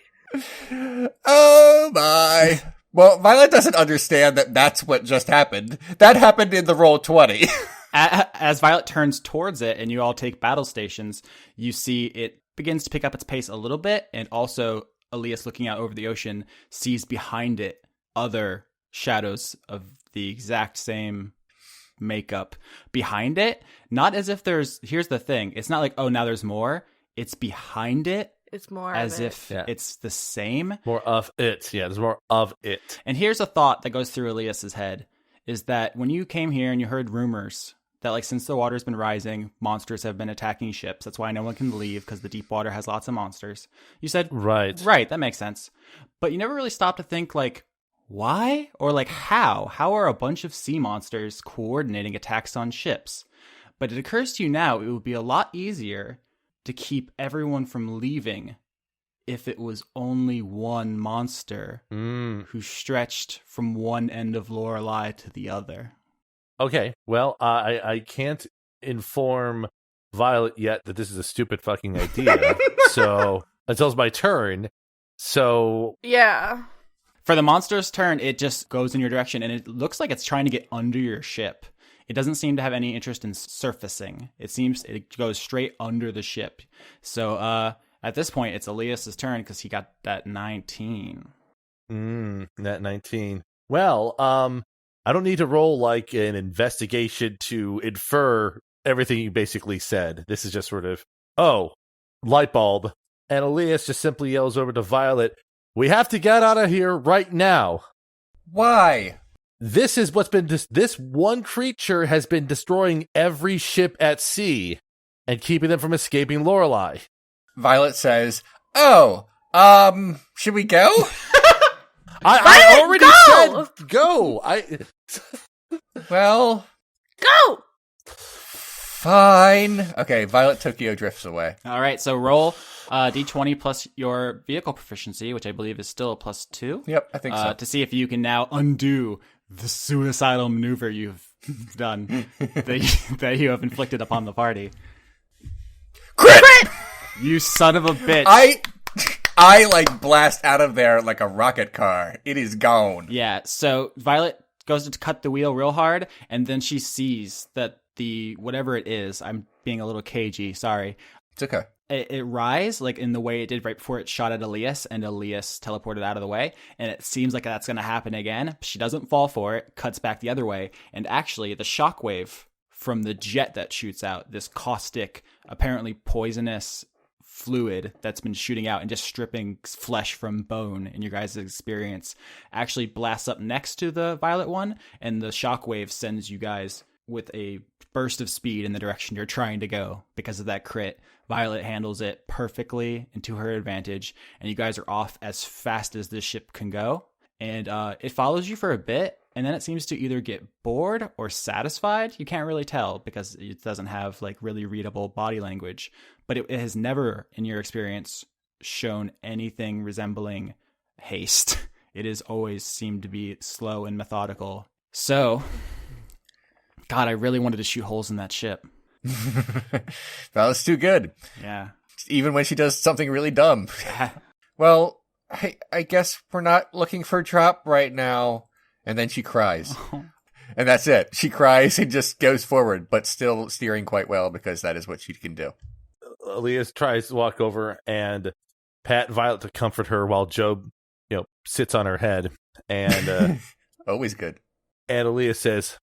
Oh my. Well, Violet doesn't understand that that's what just happened. That happened in the roll 20. As Violet turns towards it and you all take battle stations, you see it begins to pick up its pace a little bit, and also Alias, looking out over the ocean, sees behind it other shadows of the exact same makeup behind it. Not as if here's the thing. It's not like, oh, now there's more. It's behind it. It's more as of if it's the same. More of it. Yeah, there's more of it. And here's a thought that goes through Elias's head, is that when you came here and you heard rumors that, like, since the water's been rising, monsters have been attacking ships. That's why no one can leave, because the deep water has lots of monsters. You said, right, that makes sense. But you never really stopped to think, like, why? Or, like, how? How are a bunch of sea monsters coordinating attacks on ships? But it occurs to you now, it would be a lot easier to keep everyone from leaving if it was only one monster who stretched from one end of Lorelei to the other. Okay, well, I can't inform Violet yet that this is a stupid fucking idea. So until it's my turn. So yeah, for the monster's turn, it just goes in your direction, and it looks like it's trying to get under your ship. It doesn't seem to have any interest in surfacing. It goes straight under the ship. So at this point, it's Elias's turn because he got that 19. That 19. Well, I don't need to roll like an investigation to infer everything you basically said. This is just sort of, light bulb. And Alias just simply yells over to Violet, "We have to get out of here right now." Why? This is what's been this one creature has been destroying every ship at sea and keeping them from escaping Lorelei. Violet says, should we go? I already said go. Well, go. Fine. Okay, Violet Tokyo drifts away. All right, so roll d20 plus your vehicle proficiency, which I believe is still a +2. Yep, I think so. To see if you can now undo the suicidal maneuver you've done that you have inflicted upon the party. Crit! You son of a bitch. I like blast out of there like a rocket car. It is gone. Yeah, so Violet goes to cut the wheel real hard, and then she sees that the whatever it is, I'm being a little cagey, sorry. It's okay. It rise like in the way it did right before it shot at Alias, and Alias teleported out of the way, and it seems like that's going to happen again. She doesn't fall for it, cuts back the other way, and actually the shockwave from the jet that shoots out, this caustic, apparently poisonous fluid that's been shooting out and just stripping flesh from bone in your guys' experience, actually blasts up next to the Violet one, and the shockwave sends you guys with a burst of speed in the direction you're trying to go because of that crit. Violet handles it perfectly and to her advantage, and you guys are off as fast as this ship can go. And it follows you for a bit, and then it seems to either get bored or satisfied. You can't really tell because it doesn't have like really readable body language, but it has never, in your experience, shown anything resembling haste. It has always seemed to be slow and methodical. So, God, I really wanted to shoot holes in that ship. Violet's too good. Yeah. Even when she does something really dumb. Well, I guess we're not looking for drop right now. And then she cries. And that's it. She cries and just goes forward, but still steering quite well because that is what she can do. Alias tries to walk over and pat Violet to comfort her while Job, sits on her head. And always good. And Alias says,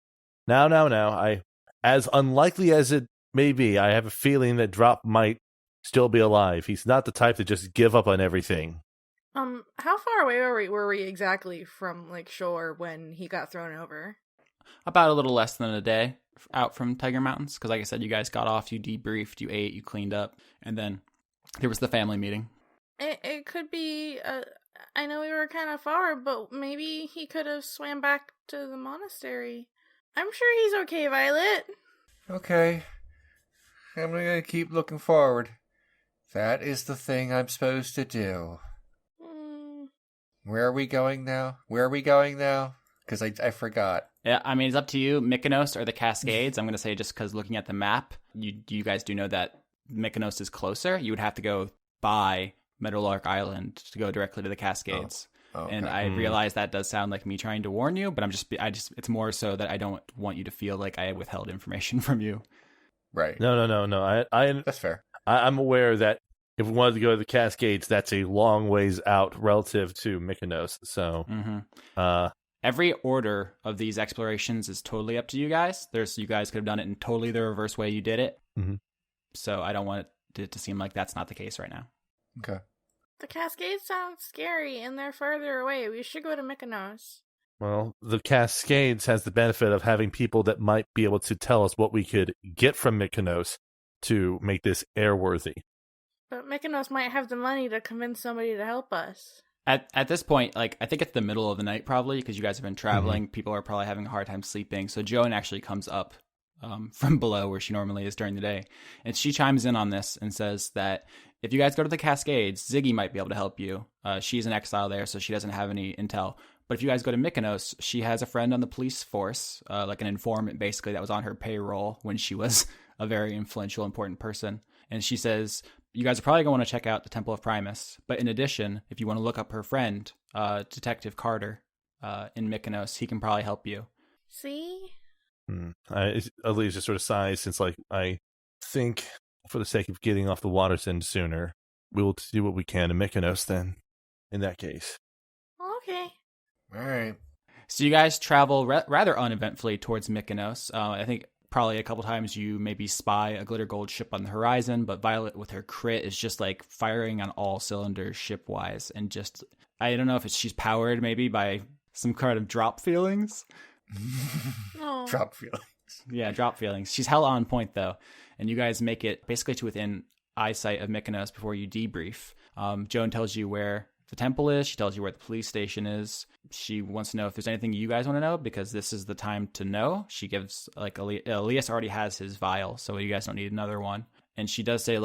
Now, as unlikely as it may be, I have a feeling that Drop might still be alive. He's not the type to just give up on everything. How far away were we exactly from shore when he got thrown over? About a little less than a day out from Tiger Mountains, because like I said, you guys got off, you debriefed, you ate, you cleaned up, and then there was the family meeting. It could be. I know we were kind of far, but maybe he could have swam back to the monastery. I'm sure he's okay, Violet. Okay. I'm gonna keep looking forward. That is the thing I'm supposed to do. Where are we going now? Because I forgot. Yeah, I mean, it's up to you. Mykonos or the Cascades. I'm going to say just because looking at the map, you guys do know that Mykonos is closer. You would have to go by Meadowlark Island to go directly to the Cascades. Oh, okay. And I realize that does sound like me trying to warn you, but it's more so that I don't want you to feel like I withheld information from you. Right. No. I That's fair. I'm aware that if we wanted to go to the Cascades, that's a long ways out relative to Mykonos. So, every order of these explorations is totally up to you guys. You guys could have done it in totally the reverse way you did it. Mm-hmm. So I don't want it to seem like that's not the case right now. Okay. The Cascades sound scary, and they're further away. We should go to Mykonos. Well, the Cascades has the benefit of having people that might be able to tell us what we could get from Mykonos to make this airworthy. But Mykonos might have the money to convince somebody to help us. At this point, I think it's the middle of the night probably because you guys have been traveling. Mm-hmm. People are probably having a hard time sleeping. So Joan actually comes up from below where she normally is during the day. And she chimes in on this and says that if you guys go to the Cascades, Ziggy might be able to help you. She's an exile there, so she doesn't have any intel. But if you guys go to Mykonos, she has a friend on the police force, like an informant basically that was on her payroll when she was a very influential, important person. And she says, you guys are probably going to want to check out the Temple of Primus. But in addition, if you want to look up her friend, Detective Carter, in Mykonos, he can probably help you. See? Alias just sort of sighs since, I think for the sake of getting off the water's end sooner, we will do what we can in Mykonos then, in that case. Okay. All right. So you guys travel rather uneventfully towards Mykonos. I think probably a couple times you maybe spy a glitter gold ship on the horizon, but Violet with her crit is just firing on all cylinders ship-wise. And just, I don't know if she's powered maybe by some kind of drop feelings. Oh. Drop feelings. Yeah, drop feelings. She's hell on point though. And you guys make it basically to within eyesight of Mykonos before you debrief. Joan tells you where the temple is. She tells you where the police station is. She wants to know if there's anything you guys want to know because this is the time to know. She gives Alias already has his vial, so you guys don't need another one. And she does say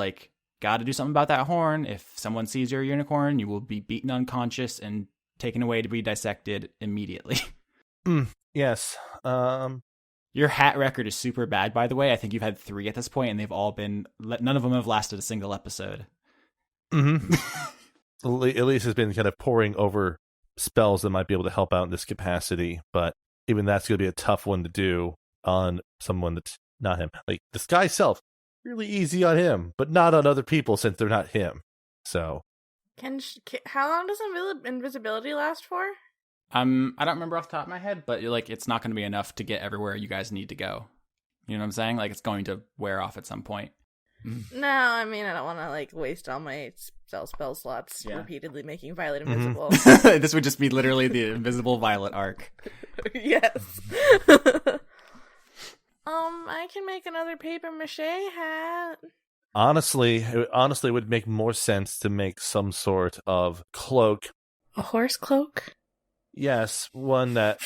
got to do something about that horn. If someone sees your unicorn, you will be beaten unconscious and taken away to be dissected immediately. Yes. Your hat record is super bad, by the way. I think you've had 3 at this point, and they've all been. None of them have lasted a single episode. Mm-hmm. Alias has been kind of poring over spells that might be able to help out in this capacity, but even that's going to be a tough one to do on someone that's not him. Like, the sky self, really easy on him, but not on other people since they're not him. So, how long does invisibility last for? I don't remember off the top of my head, but like it's not going to be enough to get everywhere you guys need to go. You know what I'm saying? Like it's going to wear off at some point. No, I mean I don't want to like waste all my spell slots repeatedly making Violet invisible. This would just be literally the invisible Violet arc. Yes. I can make another paper mache hat. Honestly, it would make more sense to make some sort of cloak. A horse cloak? Yes, one that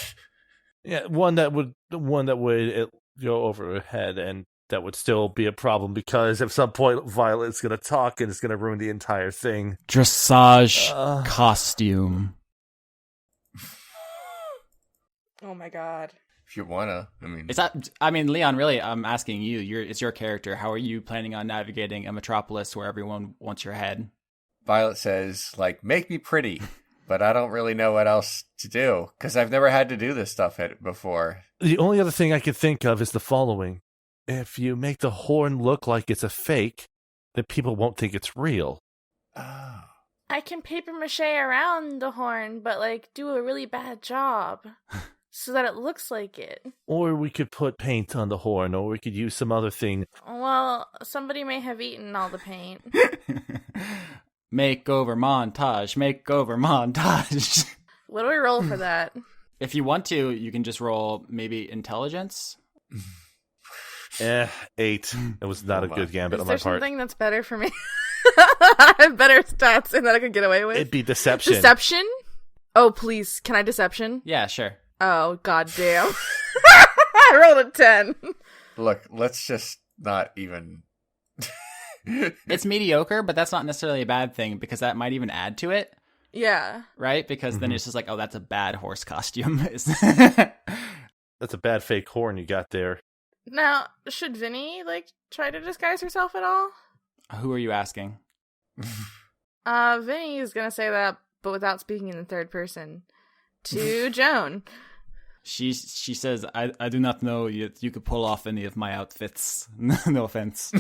would go over her head, and that would still be a problem because at some point Violet's going to talk and it's going to ruin the entire thing. Dressage costume. Oh my god. If you wanna, Leon, really, I'm asking you. It's your character. How are you planning on navigating a metropolis where everyone wants your head? Violet says, like, make me pretty, but I don't really know what else to do because I've never had to do this stuff before. The only other thing I could think of is the following. If you make the horn look like it's a fake, then people won't think it's real. Oh. I can paper mache around the horn, but, like, do a really bad job. So that it looks like it. Or we could put paint on the horn, or we could use some other thing. Well, somebody may have eaten all the paint. Makeover montage. What do we roll for that? If you want to, you can just roll maybe intelligence. 8. It was not a good gambit on my part. Is there something that's better for me? I have better stats and that I could get away with. It'd be deception. Deception? Oh, please. Can I deception? Yeah, sure. Oh, goddamn. I rolled a 10. Look, let's just not even... It's mediocre, but that's not necessarily a bad thing because that might even add to it. Yeah. Right? Because then it's just like, oh, that's a bad horse costume. That's a bad fake horn you got there. Now, should Vinny, like, try to disguise herself at all? Who are you asking? Vinny is gonna say that, but without speaking in the third person. To Joan. She says, I do not know you could pull off any of my outfits. No offense.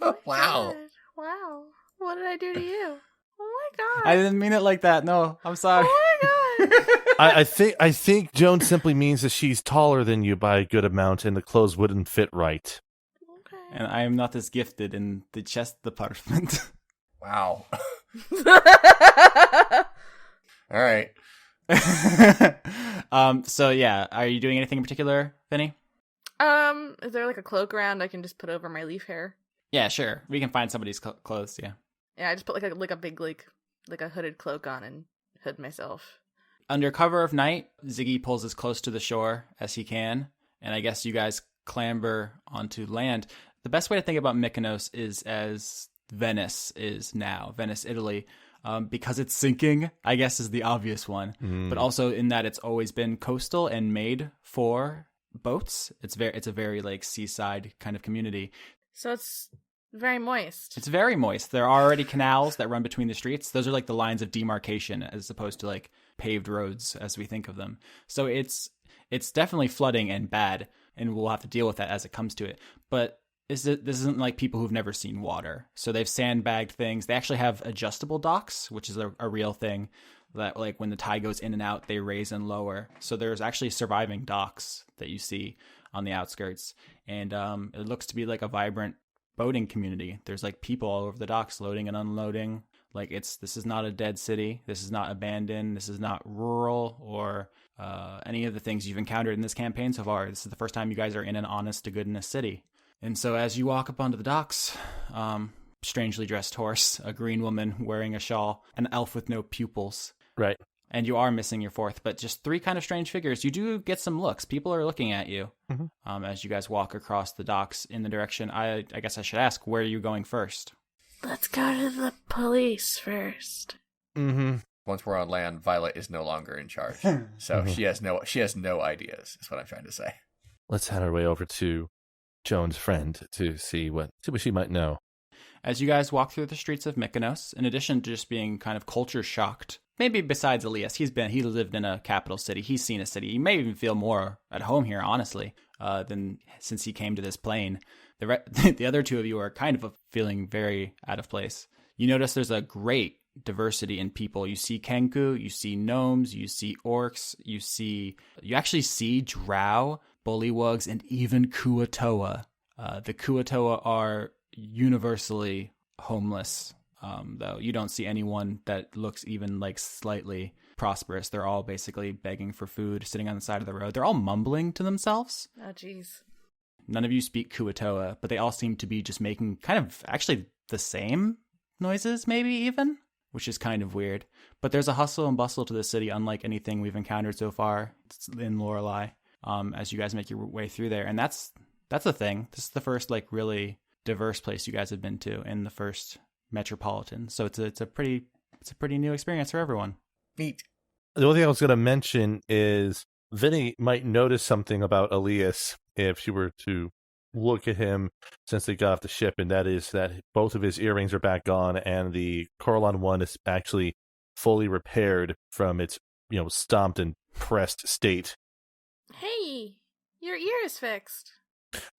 Oh wow. God. Wow. What did I do to you? Oh my god. I didn't mean it like that. No, I'm sorry. Oh my god. I think Joan simply means that she's taller than you by a good amount and the clothes wouldn't fit right. Okay. And I am not as gifted in the chest department. Wow. All right. So yeah, are you doing anything in particular, Vinny? Is there like a cloak around I can just put over my leaf hair? Yeah, sure. We can find somebody's clothes, yeah. Yeah, I just put like a big like a hooded cloak on and hood myself. Under cover of night, Ziggy pulls as close to the shore as he can, and I guess you guys clamber onto land. The best way to think about Mykonos is as Venice is now, Venice, Italy. Because it's sinking, I guess is the obvious one. But also in that it's always been coastal and made for boats. It's a very like seaside kind of community. So it's very moist. It's very moist. There are already canals that run between the streets. Those are like the lines of demarcation as opposed to like paved roads as we think of them. So it's definitely flooding and bad, and we'll have to deal with that as it comes to it. But this isn't like people who've never seen water. So they've sandbagged things. They actually have adjustable docks, which is a real thing that like when the tide goes in and out, they raise and lower. So there's actually surviving docks that you see on the outskirts. And it looks to be like a vibrant boating community. There's like people all over the docks loading and unloading. Like this is not a dead city. This is not abandoned. This is not rural or any of the things you've encountered in this campaign so far. This is the first time you guys are in an honest to goodness city. And so as you walk up onto the docks, strangely dressed horse, a green woman wearing a shawl, an elf with no pupils. Right. And you are missing your fourth, but just 3 kind of strange figures. You do get some looks. People are looking at you as you guys walk across the docks in the direction. I guess I should ask, where are you going first? Let's go to the police first. Once we're on land, Violet is no longer in charge. So she has no ideas, is what I'm trying to say. Let's head our way over to Joan's friend to see what she might know. As you guys walk through the streets of Mykonos, in addition to just being kind of culture shocked, maybe besides Alias, he lived in a capital city. He's seen a city. He may even feel more at home here, honestly, than since he came to this plane. The other two of you are kind of feeling very out of place. You notice there's a great diversity in people. You see Kenku, you see gnomes, you see orcs, you actually see drow, bullywugs, and even Kuatoa. The Kuatoa are universally homeless, though. You don't see anyone that looks even like slightly prosperous. They're all basically begging for food, sitting on the side of the road. They're all mumbling to themselves. Oh, jeez. None of you speak Kuatoa, but they all seem to be just making kind of actually the same noises, maybe even, which is kind of weird. But there's a hustle and bustle to the city, unlike anything we've encountered so far in Lorelei, as you guys make your way through there. And that's the thing. This is the first like really diverse place you guys have been to in the first metropolitan. So it's a pretty new experience for everyone. Neat. The only thing I was going to mention is Vinny might notice something about Alias if she were to look at him since they got off the ship, and that is that both of his earrings are back on, and the Coralon one is actually fully repaired from its, stomped and pressed state. Hey, your ear is fixed.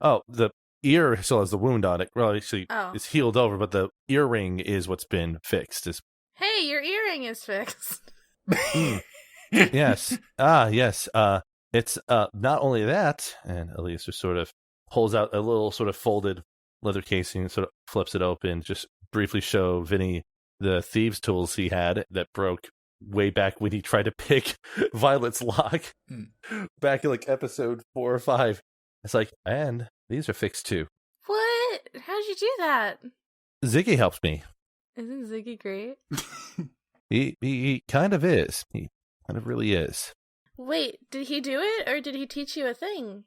Oh, the ear still has the wound on it. Well, actually, Oh. it's healed over, but the earring is what's been fixed. Hey, your earring is fixed. Yes. Yes. It's not only that, and Elias just sort of pulls out a little sort of folded leather casing, sort of flips it open, just briefly show Vinny the thieves' tools he had that broke way back when he tried to pick Violet's lock back in like episode 4 or 5. It's like, and these are fixed too. What? How'd you do that? Ziggy helped me. Isn't Ziggy great? He kind of is. He kind of really is. Wait, did he do it, or did he teach you a thing?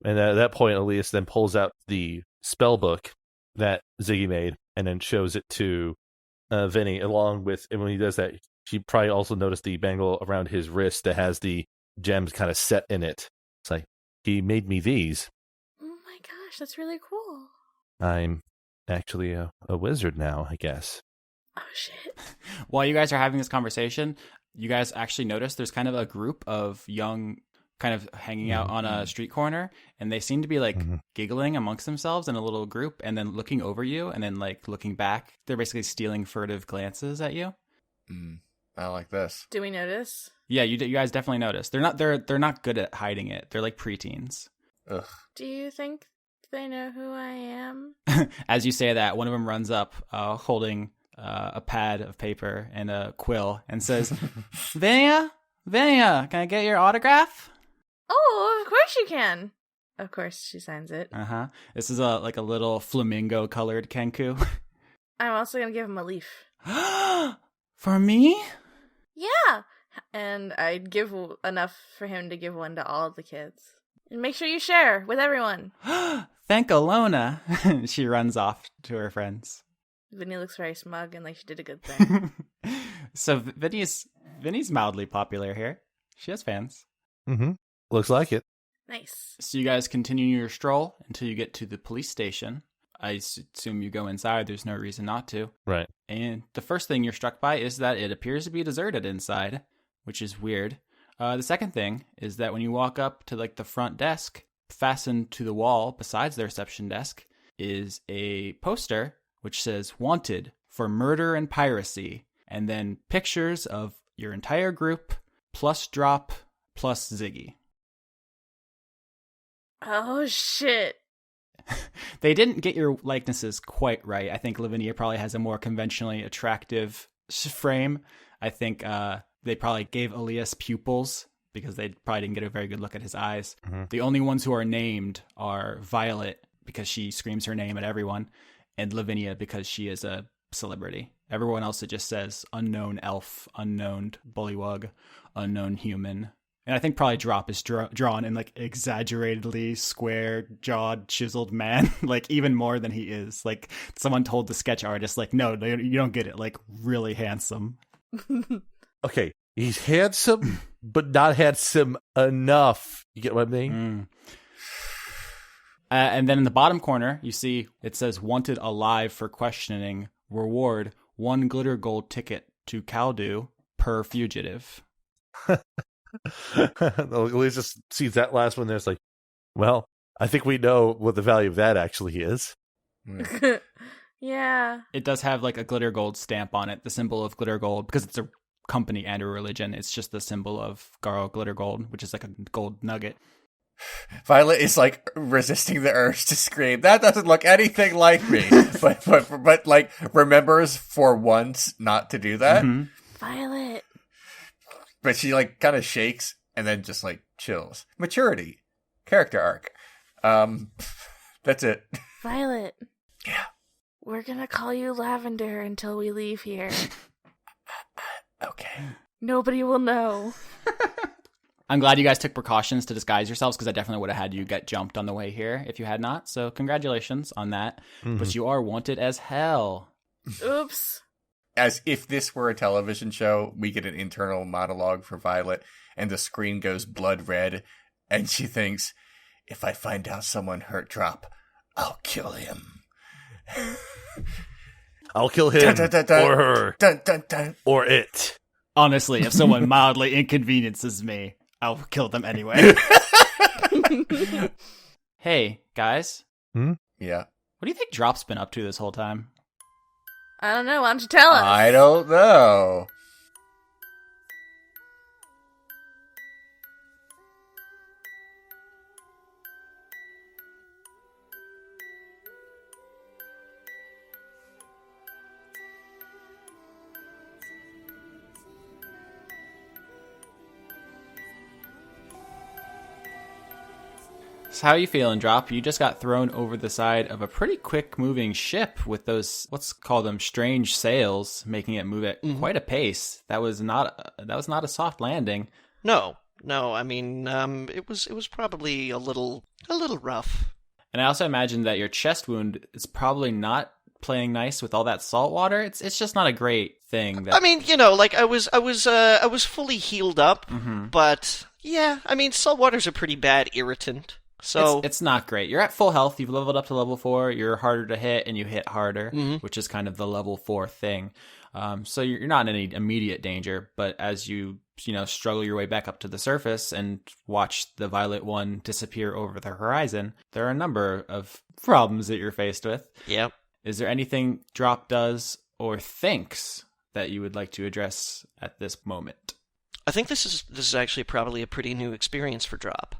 And at that point, Elias then pulls out the spell book that Ziggy made and then shows it to Vinny, along with, and when he does that, she probably also noticed the bangle around his wrist that has the gems kind of set in it. It's like, he made me these. Oh my gosh, that's really cool. I'm actually a wizard now, I guess. Oh shit. While you guys are having this conversation, you guys actually notice there's kind of a group of young kind of hanging out on a street corner, and they seem to be like giggling amongst themselves in a little group and then looking over you and then like looking back. They're basically stealing furtive glances at you. I like this. Do we notice? Yeah, you guys definitely notice. They're not good at hiding it. They're like preteens. Ugh. Do you think they know who I am? As you say that, one of them runs up holding a pad of paper and a quill and says, Lavinia, can I get your autograph? Oh, of course you can. Of course, she signs it. Uh-huh. This is a little flamingo colored Kenku. I'm also gonna give him a leaf. For me? Yeah, and I'd give enough for him to give one to all of the kids. And make sure you share with everyone. Thank Alona. She runs off to her friends. Vinny looks very smug and like she did a good thing. So Vinny's mildly popular here. She has fans. Mm-hmm. Looks like it. Nice. So you guys continue your stroll until you get to the police station. I assume you go inside. There's no reason not to. Right. And the first thing you're struck by is that it appears to be deserted inside, which is weird. The second thing is that when you walk up to like the front desk, fastened to the wall besides the reception desk is a poster which says "Wanted for murder and piracy," and then pictures of your entire group plus Drop plus Ziggy. Oh shit. They didn't get your likenesses quite right. I think Lavinia probably has a more conventionally attractive frame. I think they probably gave Alias pupils because they probably didn't get a very good look at his eyes. Mm-hmm. The only ones who are named are Violet because she screams her name at everyone, and Lavinia because she is a celebrity. Everyone else, it just says unknown elf, unknown bullywug, unknown human. And I think probably Drop is drawn in like exaggeratedly square-jawed, chiseled man, like even more than he is. Like someone told the sketch artist, like, no, you don't get it. Like really handsome. Okay, he's handsome, but not handsome enough. You get what I mean? And then in the bottom corner, you see it says "Wanted alive for questioning. Reward 1 glitter gold ticket to Kaldu per fugitive." Elise just sees that last one there. It's like, well, I think we know what the value of that actually is. Yeah. It does have like a glitter gold stamp on it, the symbol of glitter gold, because it's a company and a religion. It's just the symbol of Garo glitter gold, which is like a gold nugget. Violet is like resisting the urge to scream. That doesn't look anything like me, but like remembers for once not to do that. Mm-hmm. Violet. But she like kind of shakes and then just like chills. Maturity, character arc. That's it. Violet. Yeah. We're gonna call you Lavender until we leave here. Okay. Nobody will know. I'm glad you guys took precautions to disguise yourselves, because I definitely would have had you get jumped on the way here if you had not. So congratulations on that. Mm-hmm. But you are wanted as hell. Oops. As if this were a television show, we get an internal monologue for Violet, and the screen goes blood red, and she thinks, if I find out someone hurt Drop, I'll kill him. I'll kill him, Dun, dun, dun, dun. or her, Dun, dun, dun. or it. Honestly, if someone mildly inconveniences me, I'll kill them anyway. Hey, guys. Yeah. What do you think Drop's been up to this whole time? I don't know. Why don't you tell us? I don't know. So how are you feeling, Drop? You just got thrown over the side of a pretty quick-moving ship with those, let's call them strange sails, making it move at quite a pace. That was not a soft landing. No. I mean, it was probably a little rough. And I also imagine that your chest wound is probably not playing nice with all that salt water. It's just not a great thing. I mean, like I was fully healed up, but yeah, I mean, salt water's a pretty bad irritant. So it's not great. You're at full health. You've leveled up to level 4. You're harder to hit, and you hit harder, which is kind of the level 4 thing. So you're not in any immediate danger. But as you struggle your way back up to the surface and watch the Violet One disappear over the horizon, there are a number of problems that you're faced with. Yep. Is there anything Drop does or thinks that you would like to address at this moment? I think this is actually probably a pretty new experience for Drop.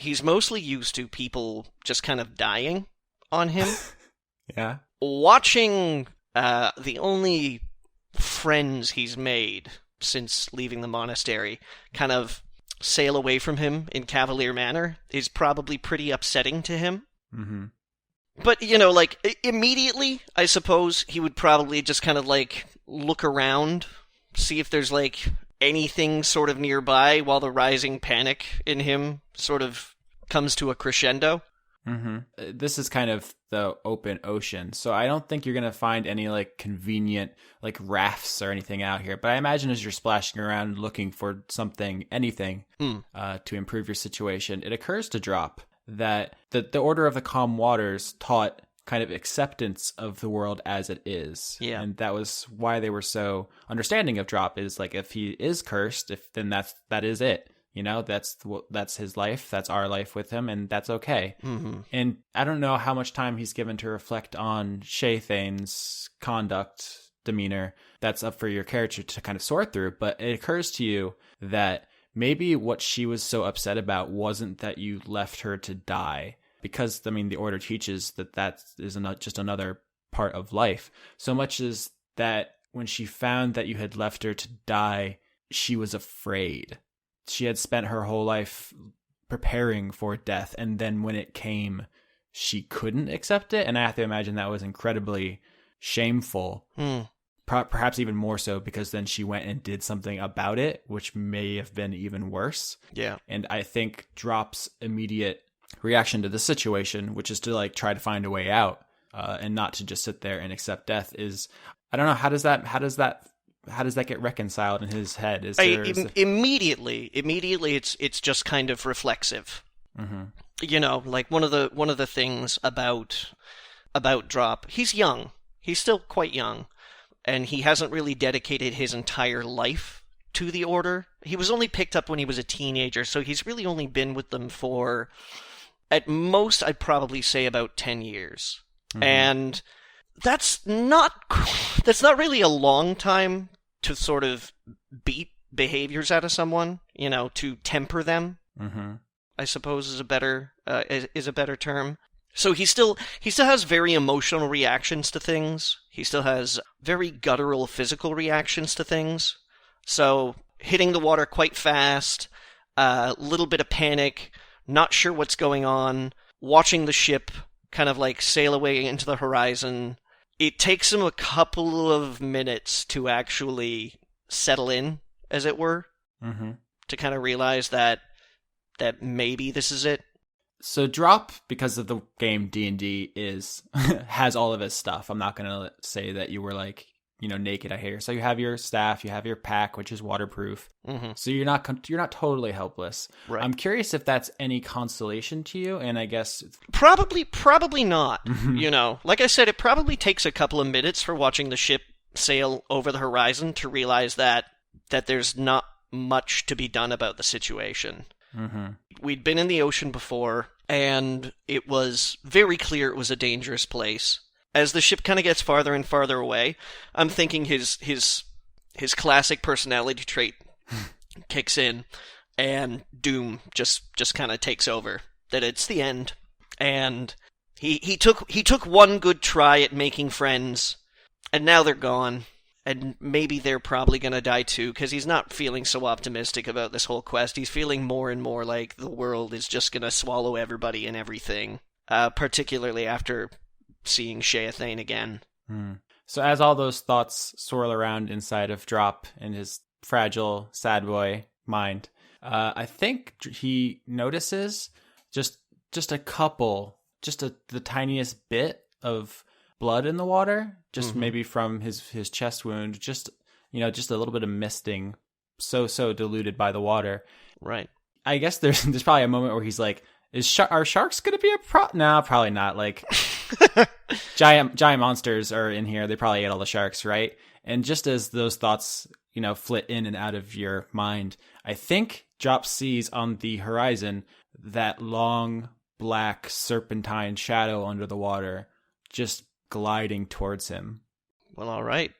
He's mostly used to people just kind of dying on him. Yeah. Watching the only friends he's made since leaving the monastery kind of sail away from him in cavalier manner is probably pretty upsetting to him. Mm-hmm. But, like, immediately, I suppose he would probably just kind of, like, look around, see if there's, like, anything sort of nearby while the rising panic in him sort of comes to a crescendo. Mm-hmm. This is kind of the open ocean, so I don't think you're going to find any, like, convenient, like, rafts or anything out here. But I imagine as you're splashing around looking for anything, to improve your situation, it occurs to Drop that the Order of the Calm Waters taught kind of acceptance of the world as it is. Yeah. And that was why they were so understanding of Drop, is like, if he is cursed, then that is it. That's his life, that's our life with him, and that's okay. Mm-hmm. And I don't know how much time he's given to reflect on Shathane's conduct, demeanor. That's up for your character to kind of sort through, but it occurs to you that maybe what she was so upset about wasn't that you left her to die, because, I mean, the Order teaches that is just another part of life, so much as that when she found that you had left her to die, she was afraid. She had spent her whole life preparing for death, and then when it came, she couldn't accept it, and I have to imagine that was incredibly shameful. Perhaps even more so because then she went and did something about it, which may have been even worse. Yeah. And I think Drop's immediate reaction to the situation, which is to like try to find a way out, and not to just sit there and accept death, is, I don't know, how does that get reconciled in his head? Immediately it's just kind of reflexive. Mm-hmm. like one of the things about Drop, he's young. He's still quite young, and he hasn't really dedicated his entire life to the Order. He was only picked up when he was a teenager, so he's really only been with them for, at most, I'd probably say about 10 years. Mm-hmm. And that's not really a long time to sort of beat behaviors out of someone, to temper them. Mm-hmm. I suppose is a better term. So he still has very emotional reactions to things. He still has very guttural physical reactions to things. So hitting the water quite fast, a little bit of panic, not sure what's going on, watching the ship kind of like sail away into the horizon. It takes him a couple of minutes to actually settle in, as it were, mm-hmm. to kind of realize that maybe this is it. So Drop, because of the game D&D, has all of his stuff. I'm not going to say that you were like, naked out here. So you have your staff, you have your pack, which is waterproof. Mm-hmm. So you're not totally helpless. Right. I'm curious if that's any consolation to you, and I guess probably not. Like I said, it probably takes a couple of minutes for watching the ship sail over the horizon to realize that there's not much to be done about the situation. Mm-hmm. We'd been in the ocean before, and it was very clear it was a dangerous place. As the ship kind of gets farther and farther away, I'm thinking his classic personality trait kicks in, and doom just kind of takes over. That it's the end, and he took one good try at making friends, and now they're gone. And maybe they're probably going to die too, because he's not feeling so optimistic about this whole quest. He's feeling more and more like the world is just going to swallow everybody and everything, particularly after seeing Sheathane again. So as all those thoughts swirl around inside of Drop in his fragile, sad boy mind, I think he notices just the tiniest bit of blood in the water, just mm-hmm. maybe from his chest wound, just a little bit of misting, so diluted by the water. Right. I guess there's probably a moment where he's like, are sharks going to be a No, probably not. Like giant monsters are in here. They probably ate all the sharks, right? And just as those thoughts, flit in and out of your mind, I think Drop sees on the horizon that long black serpentine shadow under the water, just gliding towards him. Well, all right.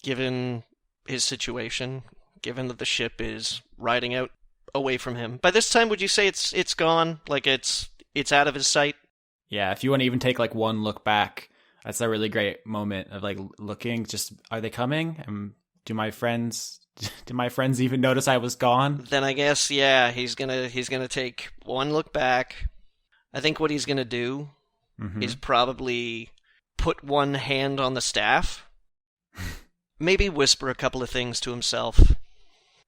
Given his situation, given that the ship is riding out away from him, by this time, would you say it's gone? Like it's out of his sight? Yeah, if you want to even take like one look back, that's a really great moment of like looking. Just, are they coming? Do my friends even notice I was gone? Then I guess he's gonna take one look back. I think what he's gonna do. Mm-hmm. is probably put one hand on the staff, maybe whisper a couple of things to himself.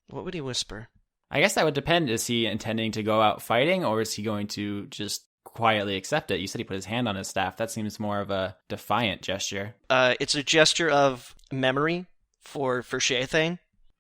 What would he whisper? I guess that would depend. Is he intending to go out fighting, or is he going to just quietly accept it? You said he put his hand on his staff. That seems more of a defiant gesture. It's a gesture of memory for Sheathane.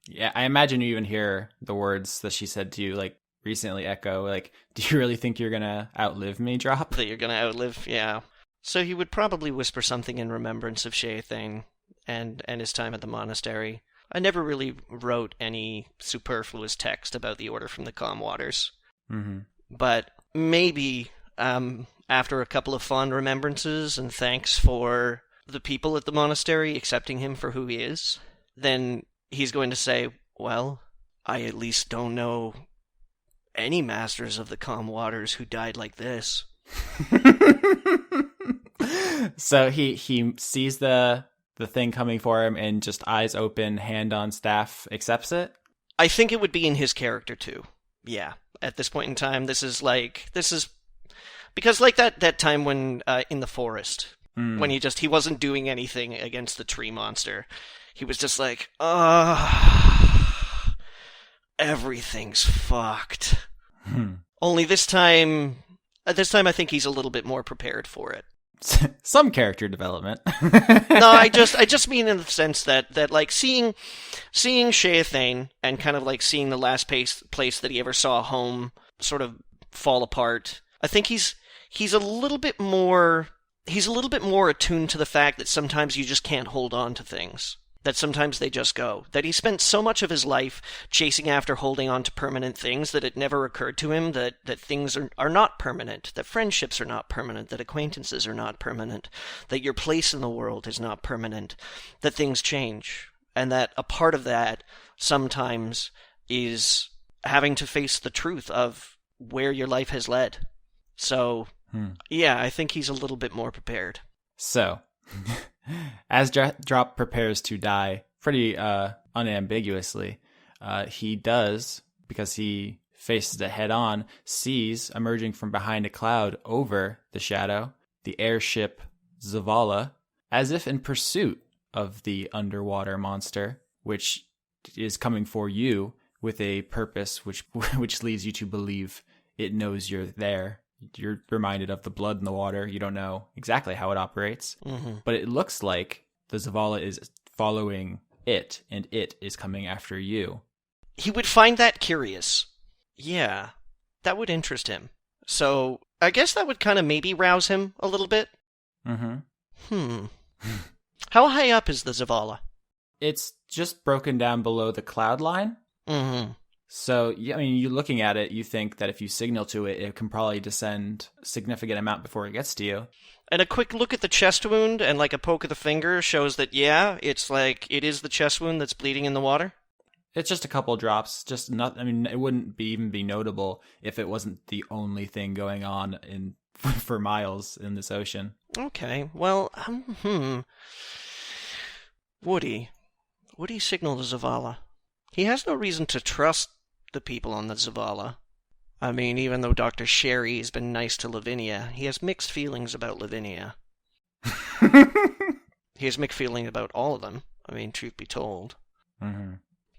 Yeah, I imagine you even hear the words that she said to you, like, recently echo, like, do you really think you're gonna outlive me, Drop? That you're gonna outlive, yeah. So he would probably whisper something in remembrance of Sheathane and his time at the monastery. I never really wrote any superfluous text about the Order from the Calm Waters. Mm-hmm. But maybe after a couple of fond remembrances and thanks for the people at the monastery accepting him for who he is, then he's going to say, well, I at least don't know any masters of the calm waters who died like this. So he sees the thing coming for him and just eyes open, hand on staff, accepts it? I think it would be in his character too. Yeah. At this point in time, this is because like that time when in the forest, when he wasn't doing anything against the tree monster. He was just like, everything's fucked. Only this time I think he's a little bit more prepared for it. Some character development. No, I just mean in the sense that like seeing Sheathane and kind of like seeing the last place that he ever saw home sort of fall apart. I think he's a little bit more attuned to the fact that sometimes you just can't hold on to things. That sometimes they just go. That he spent so much of his life chasing after holding on to permanent things that it never occurred to him that things are not permanent, that friendships are not permanent, that acquaintances are not permanent, that your place in the world is not permanent, that things change. And that a part of that sometimes is having to face the truth of where your life has led. So, yeah, I think he's a little bit more prepared. So, as Drop prepares to die pretty unambiguously, he does, because he faces it head on, sees emerging from behind a cloud over the shadow the airship Zavala, as if in pursuit of the underwater monster, which is coming for you with a purpose which leads you to believe it knows you're there. You're reminded of the blood in the water. You don't know exactly how it operates, but it looks like the Zavala is following it, and it is coming after you. He would find that curious. Yeah, that would interest him. So I guess that would kind of maybe rouse him a little bit. How high up is the Zavala? It's just broken down below the cloud line. So, I mean, you looking at it, you think that if you signal to it, it can probably descend a significant amount before it gets to you. And a quick look at the chest wound and like a poke of the finger shows that, yeah, it's like it is the chest wound that's bleeding in the water? It's just a couple drops. Just not. I mean, it wouldn't even be notable if it wasn't the only thing going on for miles in this ocean. Okay, well, Would he signal the Zavala? He has no reason to trust the people on the Zavala. I mean, even though Dr. Sherry has been nice to Lavinia, he has mixed feelings about Lavinia. He has mixed feelings about all of them. I mean, truth be told.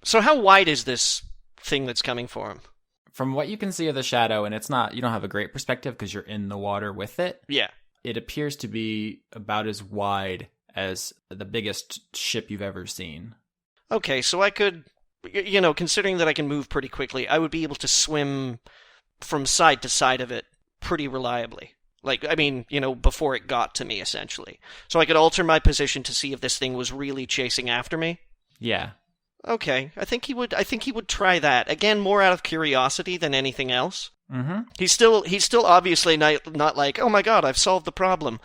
So how wide is this thing that's coming for him? From what you can see of the shadow, and it's not, you don't have a great perspective because you're in the water with it. Yeah. It appears to be about as wide as the biggest ship you've ever seen. Okay, so I could, considering that I can move pretty quickly, I would be able to swim from side to side of it pretty reliably. Before it got to me, essentially. So I could alter my position to see if this thing was really chasing after me? Yeah. Okay, I think he would try that. Again, more out of curiosity than anything else. He's still obviously not like, oh my god, I've solved the problem.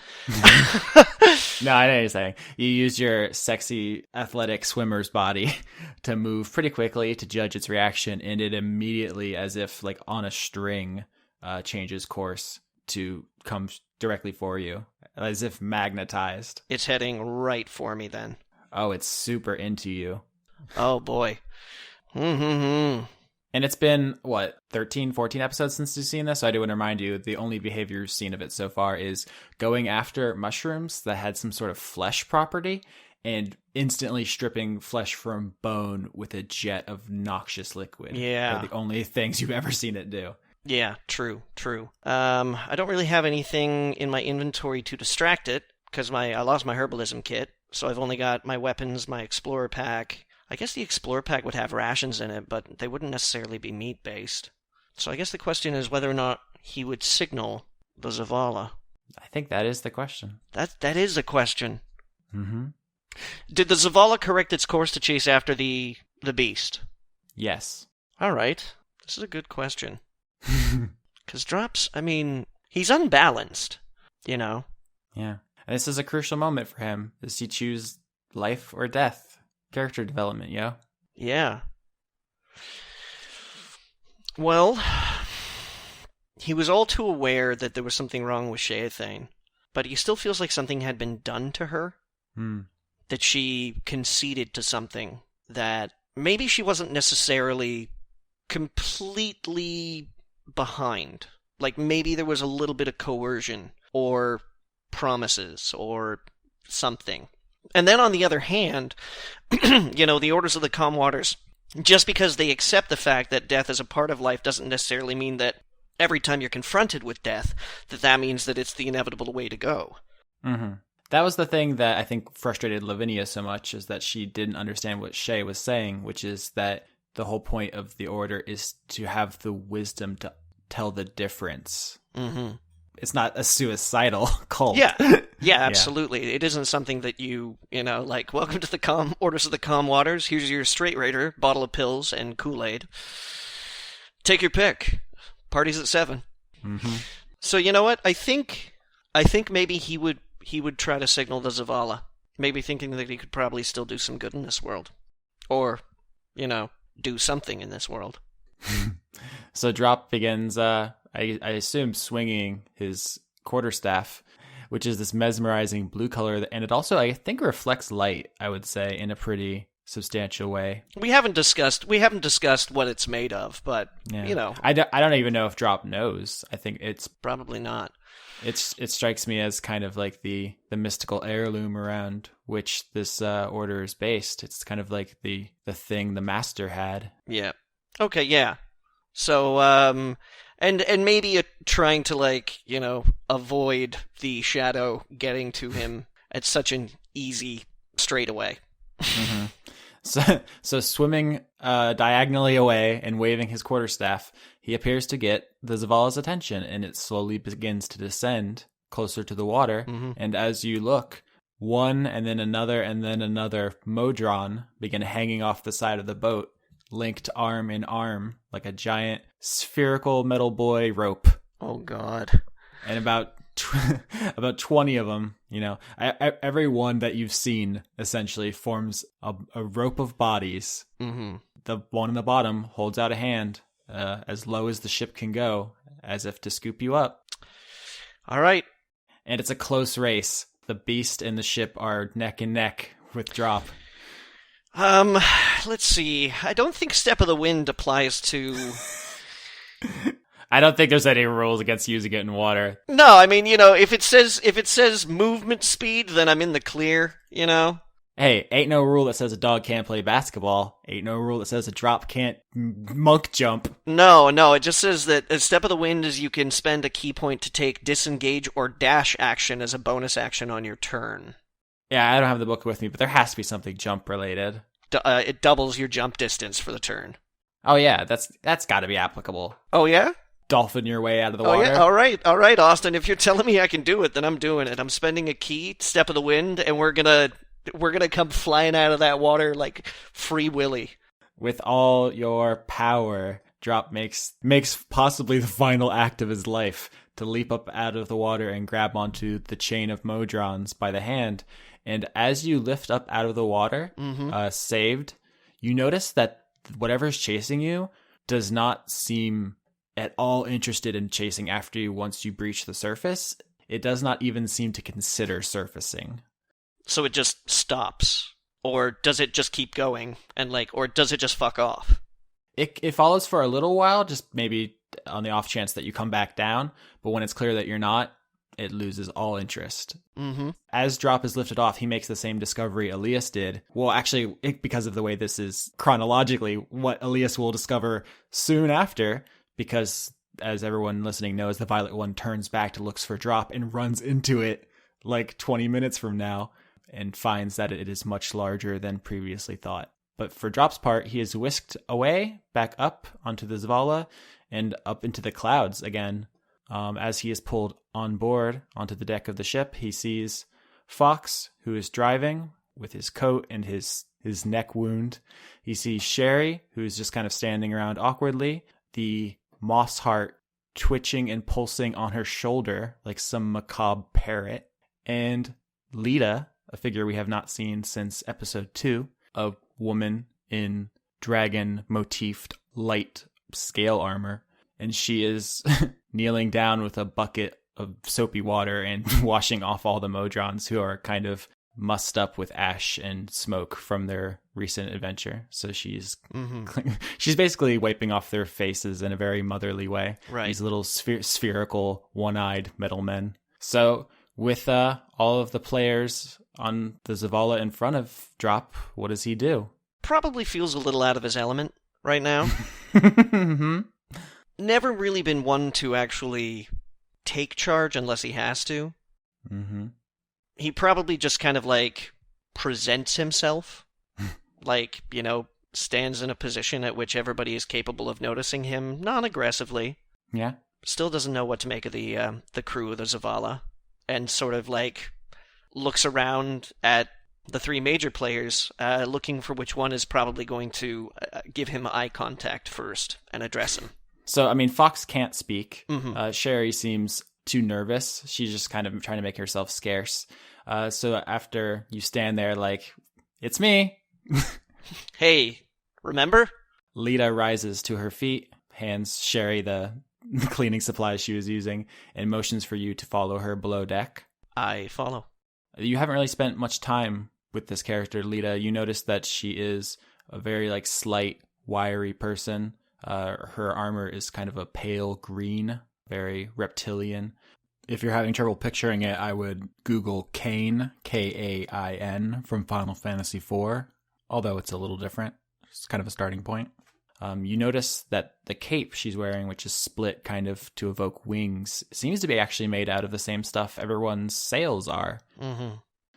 No, I know what you're saying. You use your sexy athletic swimmer's body to move pretty quickly to judge its reaction, and it immediately, as if like on a string, changes course to come directly for you, as if magnetized. It's heading right for me then. Oh, it's super into you. Oh boy. And it's been, 13, 14 episodes since you've seen this? So I do want to remind you, the only behavior you've seen of it so far is going after mushrooms that had some sort of flesh property and instantly stripping flesh from bone with a jet of noxious liquid. Yeah. They're the only things you've ever seen it do. Yeah, true. I don't really have anything in my inventory to distract it, because I lost my herbalism kit, so I've only got my weapons, my explorer pack. I guess the explorer pack would have rations in it, but they wouldn't necessarily be meat-based. So I guess the question is whether or not he would signal the Zavala. I think that is the question. That is the question. Did the Zavala correct its course to chase after the beast? Yes. All right. This is a good question. Because Drops, he's unbalanced, Yeah. And this is a crucial moment for him. Does he choose life or death? Character development, yo. Yeah. Well, he was all too aware that there was something wrong with Sheathane, but he still feels like something had been done to her. That she conceded to something that maybe she wasn't necessarily completely behind. Like maybe there was a little bit of coercion or promises or something. And then on the other hand, the Orders of the Calm Waters, just because they accept the fact that death is a part of life doesn't necessarily mean that every time you're confronted with death, that means that it's the inevitable way to go. That was the thing that I think frustrated Lavinia so much, is that she didn't understand what Shay was saying, which is that the whole point of the Order is to have the wisdom to tell the difference. Mm-hmm. It's not a suicidal cult. Yeah, absolutely. It isn't something that you know, like, welcome to the Orders of the Calm Waters. Here's your straight raider, bottle of pills, and Kool-Aid. Take your pick. Party's at 7. Mm-hmm. So you know what? I think maybe he would try to signal the Zavala. Maybe thinking that he could probably still do some good in this world. Or, you know, do something in this world. So Drop begins, I assume, swinging his quarterstaff, which is this mesmerizing blue color, and it also, I think, reflects light, I would say, in a pretty substantial way. We haven't discussed what it's made of, but, you know. I don't even know if Drop knows. I think it's... Probably not. It strikes me as kind of like the mystical heirloom around which this order is based. It's kind of like the thing the master had. Yeah. Okay, yeah. So, and maybe trying to, like, you know, avoid the shadow getting to him at such an easy straightaway. Mm-hmm. So swimming diagonally away and waving his quarterstaff, he appears to get the Zavala's attention, and it slowly begins to descend closer to the water. Mm-hmm. And as you look, one and then another Modron begin hanging off the side of the boat, linked arm in arm like a giant spherical metal boy rope. Oh, God. And about 20 of them, you know, every one that you've seen essentially forms a rope of bodies. Mm-hmm. The one in the bottom holds out a hand as low as the ship can go, as if to scoop you up. All right. And it's a close race. The beast and the ship are neck and neck with Drop. Let's see. I don't think Step of the Wind applies to... I don't think there's any rules against using it in water. No, I mean, you know, if it says movement speed, then I'm in the clear, you know? Hey, ain't no rule that says a dog can't play basketball. Ain't no rule that says a drop can't monk jump. No, it just says that a Step of the Wind is you can spend a key point to take disengage or dash action as a bonus action on your turn. Yeah, I don't have the book with me, but there has to be something jump related. It doubles your jump distance for the turn. Oh yeah, that's got to be applicable. Oh yeah? Dolphin your way out of the water. Oh yeah, all right, Austin. If you're telling me I can do it, then I'm doing it. I'm spending a key, Step of the Wind, and we're gonna come flying out of that water like Free Willy. With all your power, Drop makes possibly the final act of his life to leap up out of the water and grab onto the chain of Modrons by the hand. And as you lift up out of the water, saved, you notice that whatever's chasing you does not seem at all interested in chasing after you once you breach the surface. It does not even seem to consider surfacing. So it just stops? Or does it just keep going? And or does it just fuck off? It follows for a little while, just maybe on the off chance that you come back down. But when it's clear that you're not, it loses all interest. Mm-hmm. As Drop is lifted off, he makes the same discovery Alias did. Well, actually, because of the way this is chronologically, what Alias will discover soon after, because as everyone listening knows, the Violet One turns back to look for Drop and runs into it like 20 minutes from now and finds that it is much larger than previously thought. But for Drop's part, he is whisked away, back up onto the Zavala and up into the clouds again. As he is pulled on board onto the deck of the ship, he sees Fox, who is driving with his coat and his neck wound. He sees Sherry, who is just kind of standing around awkwardly, the moss heart twitching and pulsing on her shoulder like some macabre parrot, and Lita, a figure we have not seen since episode 2, a woman in dragon motifed light scale armor. And she is kneeling down with a bucket of soapy water and washing off all the Modrons who are kind of mussed up with ash and smoke from their recent adventure. So she's she's basically wiping off their faces in a very motherly way. Right. These little spherical, one-eyed metal men. So with all of the players on the Zavala in front of Drop, what does he do? Probably feels a little out of his element right now. Mm-hmm. Never really been one to actually take charge unless he has to. Mm-hmm. He probably just kind of presents himself. Stands in a position at which everybody is capable of noticing him non-aggressively. Yeah. Still doesn't know what to make of the crew of the Zavala, and sort of like looks around at the three major players, looking for which one is probably going to give him eye contact first and address him. So, I mean, Fox can't speak. Mm-hmm. Sherry seems too nervous. She's just kind of trying to make herself scarce. So after you stand there like, it's me. Hey, remember? Lita rises to her feet, hands Sherry the cleaning supplies she was using, and motions for you to follow her below deck. I follow. You haven't really spent much time with this character, Lita. You notice that she is a very like slight, wiry person. Her armor is kind of a pale green, very reptilian. If you're having trouble picturing it, I would Google Kain, Kain, from Final Fantasy IV, although it's a little different. It's kind of a starting point. You notice that the cape she's wearing, which is split kind of to evoke wings, seems to be actually made out of the same stuff everyone's sails are. Mm-hmm.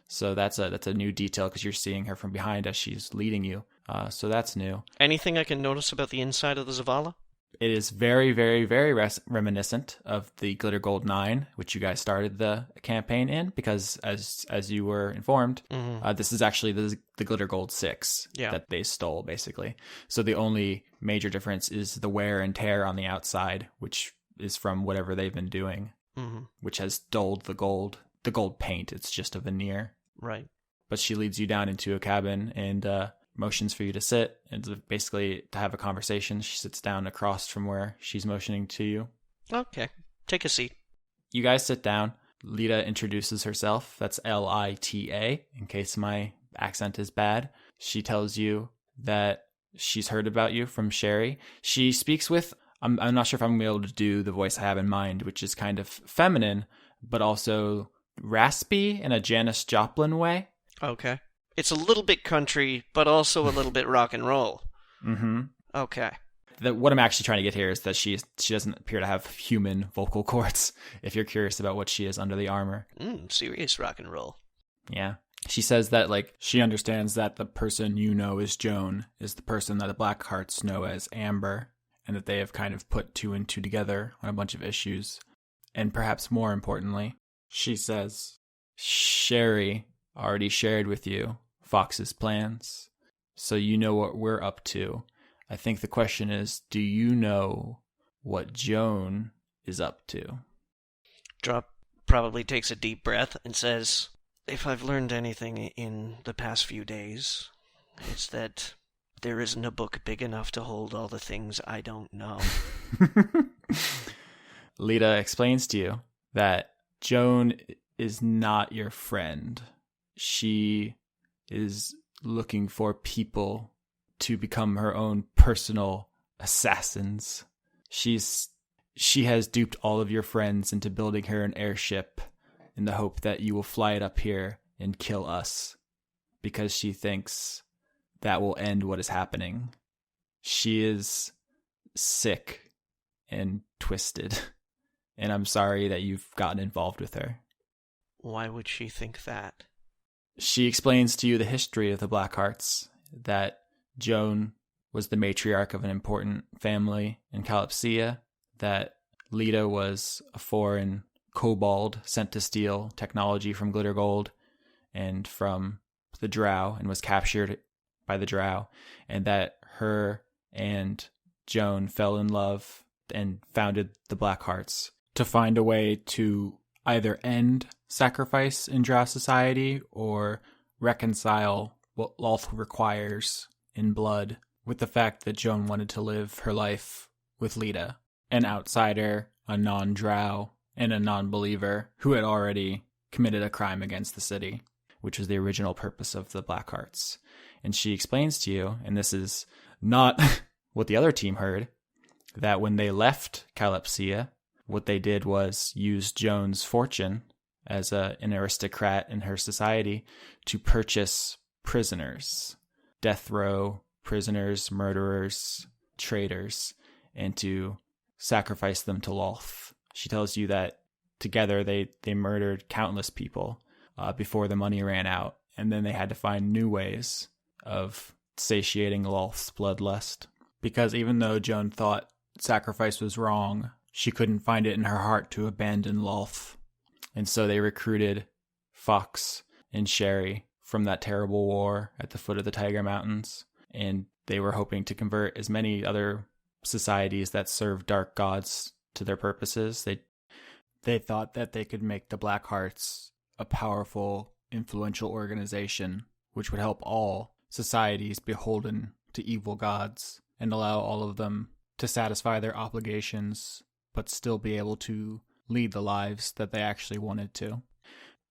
So that's a new detail because you're seeing her from behind as she's leading you. So that's new. Anything I can notice about the inside of the Zavala? It is very, very, very reminiscent of the Glitter Gold 9, which you guys started the campaign in, because as you were informed, this is actually the Glitter Gold 6 that they stole, basically. So the only major difference is the wear and tear on the outside, which is from whatever they've been doing, which has dulled the gold paint. It's just a veneer. Right. But she leads you down into a cabin and motions for you to sit, and basically to have a conversation. She sits down across from where she's motioning to you. Okay. Take a seat. You guys sit down. Lita introduces herself. That's Lita, in case my accent is bad. She tells you that she's heard about you from Sherry. She speaks with, I'm not sure if I'm going to be able to do the voice I have in mind, which is kind of feminine, but also raspy in a Janis Joplin way. Okay. It's a little bit country, but also a little bit rock and roll. Mm-hmm. Okay. What I'm actually trying to get here is that she doesn't appear to have human vocal cords, if you're curious about what she is under the armor. Serious rock and roll. Yeah. She says that, like, she understands that the person you know as Joan is the person that the Blackhearts know as Amber, and that they have kind of put two and two together on a bunch of issues. And perhaps more importantly, she says, Sherry already shared with you Fox's plans, so you know what we're up to. I think the question is, do you know what Joan is up to? Drop probably takes a deep breath and says, if I've learned anything in the past few days, it's that there isn't a book big enough to hold all the things I don't know. Lita explains to you that Joan is not your friend. She is looking for people to become her own personal assassins. She has duped all of your friends into building her an airship in the hope that you will fly it up here and kill us, because she thinks that will end what is happening. She is sick and twisted, and I'm sorry that you've gotten involved with her. Why would she think that? She explains to you the history of the Blackhearts, that Joan was the matriarch of an important family in Calypsia, that Lita was a foreign kobold sent to steal technology from Glitter Gold and from the Drow, and was captured by the Drow, and that her and Joan fell in love and founded the Blackhearts to find a way to either end sacrifice in Drow society or reconcile what Lolth requires in blood with the fact that Joan wanted to live her life with Lita, an outsider, a non-Drow, and a non-believer who had already committed a crime against the city, which was the original purpose of the Blackhearts. And she explains to you, and this is not what the other team heard, that when they left Calypsia, what they did was use Joan's fortune as an aristocrat in her society to purchase prisoners, death row prisoners, murderers, traitors, and to sacrifice them to Lolth. She tells you that together they murdered countless people before the money ran out, and then they had to find new ways of satiating Lolth's bloodlust. Because even though Joan thought sacrifice was wrong, she couldn't find it in her heart to abandon Lolth. And so they recruited Fox and Sherry from that terrible war at the foot of the Tiger Mountains. And they were hoping to convert as many other societies that serve dark gods to their purposes. They thought that they could make the Black Hearts a powerful, influential organization which would help all societies beholden to evil gods and allow all of them to satisfy their obligations but still be able to lead the lives that they actually wanted to.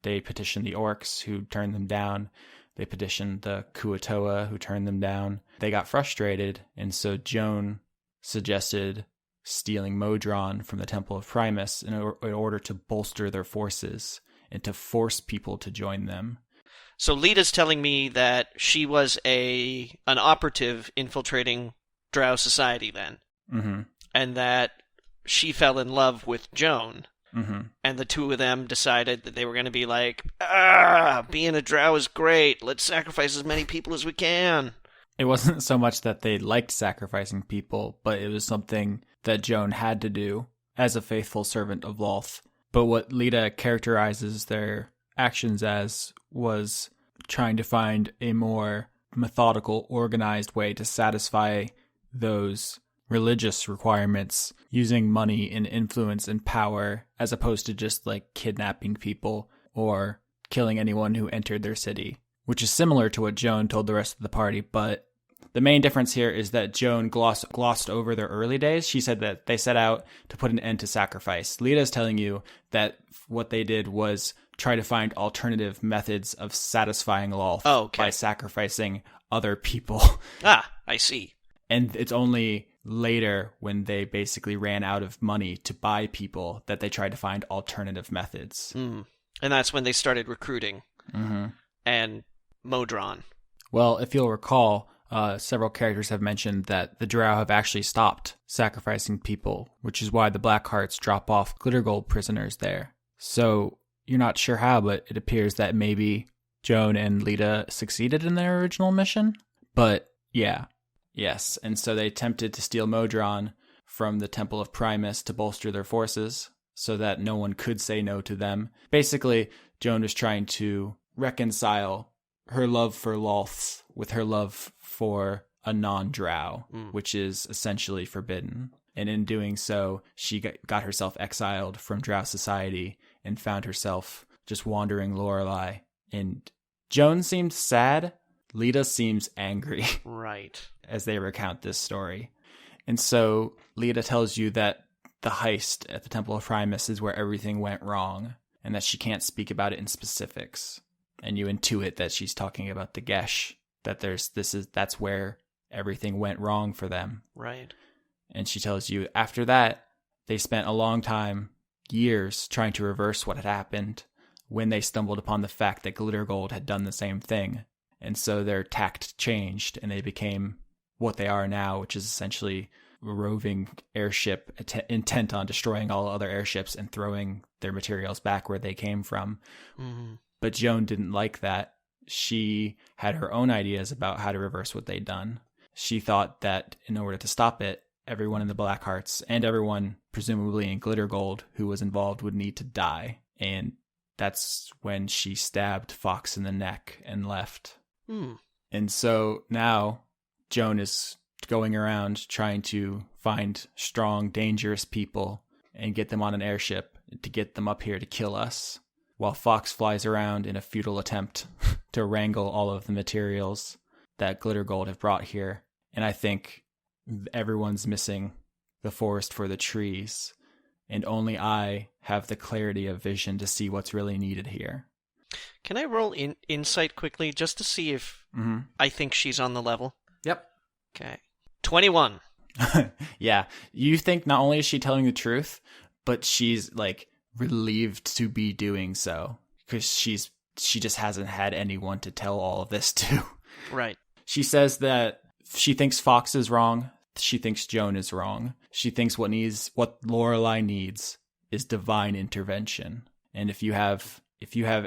They petitioned the Orcs, who turned them down. They petitioned the Kuatoa, who turned them down. They got frustrated, and so Joan suggested stealing Modron from the Temple of Primus in order to bolster their forces and to force people to join them. So Lita's telling me that she was an operative infiltrating Drow society then. Mm-hmm. And that she fell in love with Joan. Mm-hmm. And the two of them decided that they were going to be like, being a Drow is great. Let's sacrifice as many people as we can. It wasn't so much that they liked sacrificing people, but it was something that Joan had to do as a faithful servant of Lolth. But what Lita characterizes their actions as was trying to find a more methodical, organized way to satisfy those religious requirements using money and influence and power, as opposed to just like kidnapping people or killing anyone who entered their city, which is similar to what Joan told the rest of the party. But the main difference here is that Joan glossed over their early days. She said that they set out to put an end to sacrifice. Lita's telling you that what they did was try to find alternative methods of satisfying Lolth by sacrificing other people. I see. And it's only later, when they basically ran out of money to buy people, that they tried to find alternative methods. And that's when they started recruiting. Mm-hmm. And Modron. Well, if you'll recall, several characters have mentioned that the Drow have actually stopped sacrificing people, which is why the Blackhearts drop off Glittergold prisoners there. So you're not sure how, but it appears that maybe Joan and Lita succeeded in their original mission. But yeah. Yes, and so they attempted to steal Modron from the Temple of Primus to bolster their forces so that no one could say no to them. Basically, Joan was trying to reconcile her love for Lolth with her love for a non-Drow, which is essentially forbidden. And in doing so, she got herself exiled from Drow society and found herself just wandering Lorelei. And Joan seemed sad. Lita seems angry. Right. As they recount this story. And so Lita tells you that the heist at the Temple of Primus is where everything went wrong, and that she can't speak about it in specifics. And you intuit that she's talking about the Gesh, that that's where everything went wrong for them. Right. And she tells you after that, they spent a long time, years, trying to reverse what had happened when they stumbled upon the fact that Glittergold had done the same thing. And so their tact changed, and they became what they are now, which is essentially a roving airship intent on destroying all other airships and throwing their materials back where they came from. Mm-hmm. But Joan didn't like that. She had her own ideas about how to reverse what they'd done. She thought that in order to stop it, everyone in the Blackhearts and everyone presumably in Glittergold who was involved would need to die. And that's when she stabbed Fox in the neck and left. And so now Joan is going around trying to find strong, dangerous people and get them on an airship to get them up here to kill us, while Fox flies around in a futile attempt to wrangle all of the materials that Glittergold have brought here. And I think everyone's missing the forest for the trees, and only I have the clarity of vision to see what's really needed here. Can I roll insight quickly just to see if I think she's on the level? Yep. Okay. 21. Yeah. You think not only is she telling the truth, but she's like relieved to be doing so, because she just hasn't had anyone to tell all of this to. Right. She says that she thinks Fox is wrong. She thinks Joan is wrong. She thinks what Lorelei needs is divine intervention. And if you have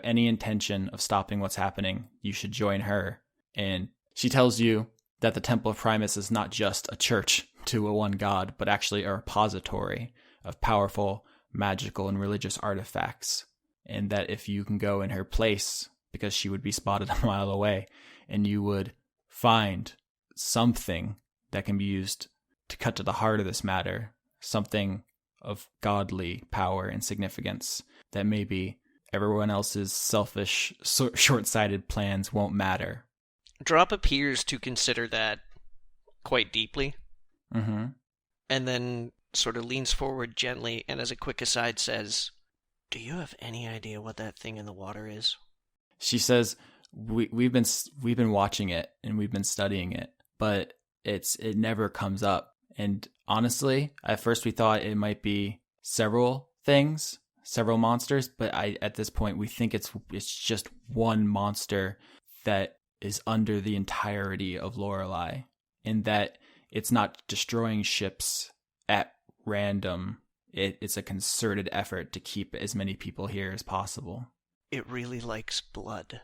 any intention of stopping what's happening, you should join her. And she tells you that the Temple of Primus is not just a church to a one god, but actually a repository of powerful magical and religious artifacts, and that if you can go in her place, because she would be spotted a mile away, and you would find something that can be used to cut to the heart of this matter, something of godly power and significance, that maybe everyone else's selfish, short-sighted plans won't matter. Drop appears to consider that quite deeply, Mm-hmm. and then sort of leans forward gently and as a quick aside says, "Do you have any idea what that thing in the water is?" She says, we've been watching it and we've been studying it, but it never comes up. And honestly, at first we thought it might be several things, several monsters, but at this point we think it's just one monster that is under the entirety of Lorelei, and that it's not destroying ships at random. It's a concerted effort to keep as many people here as possible. It really likes blood.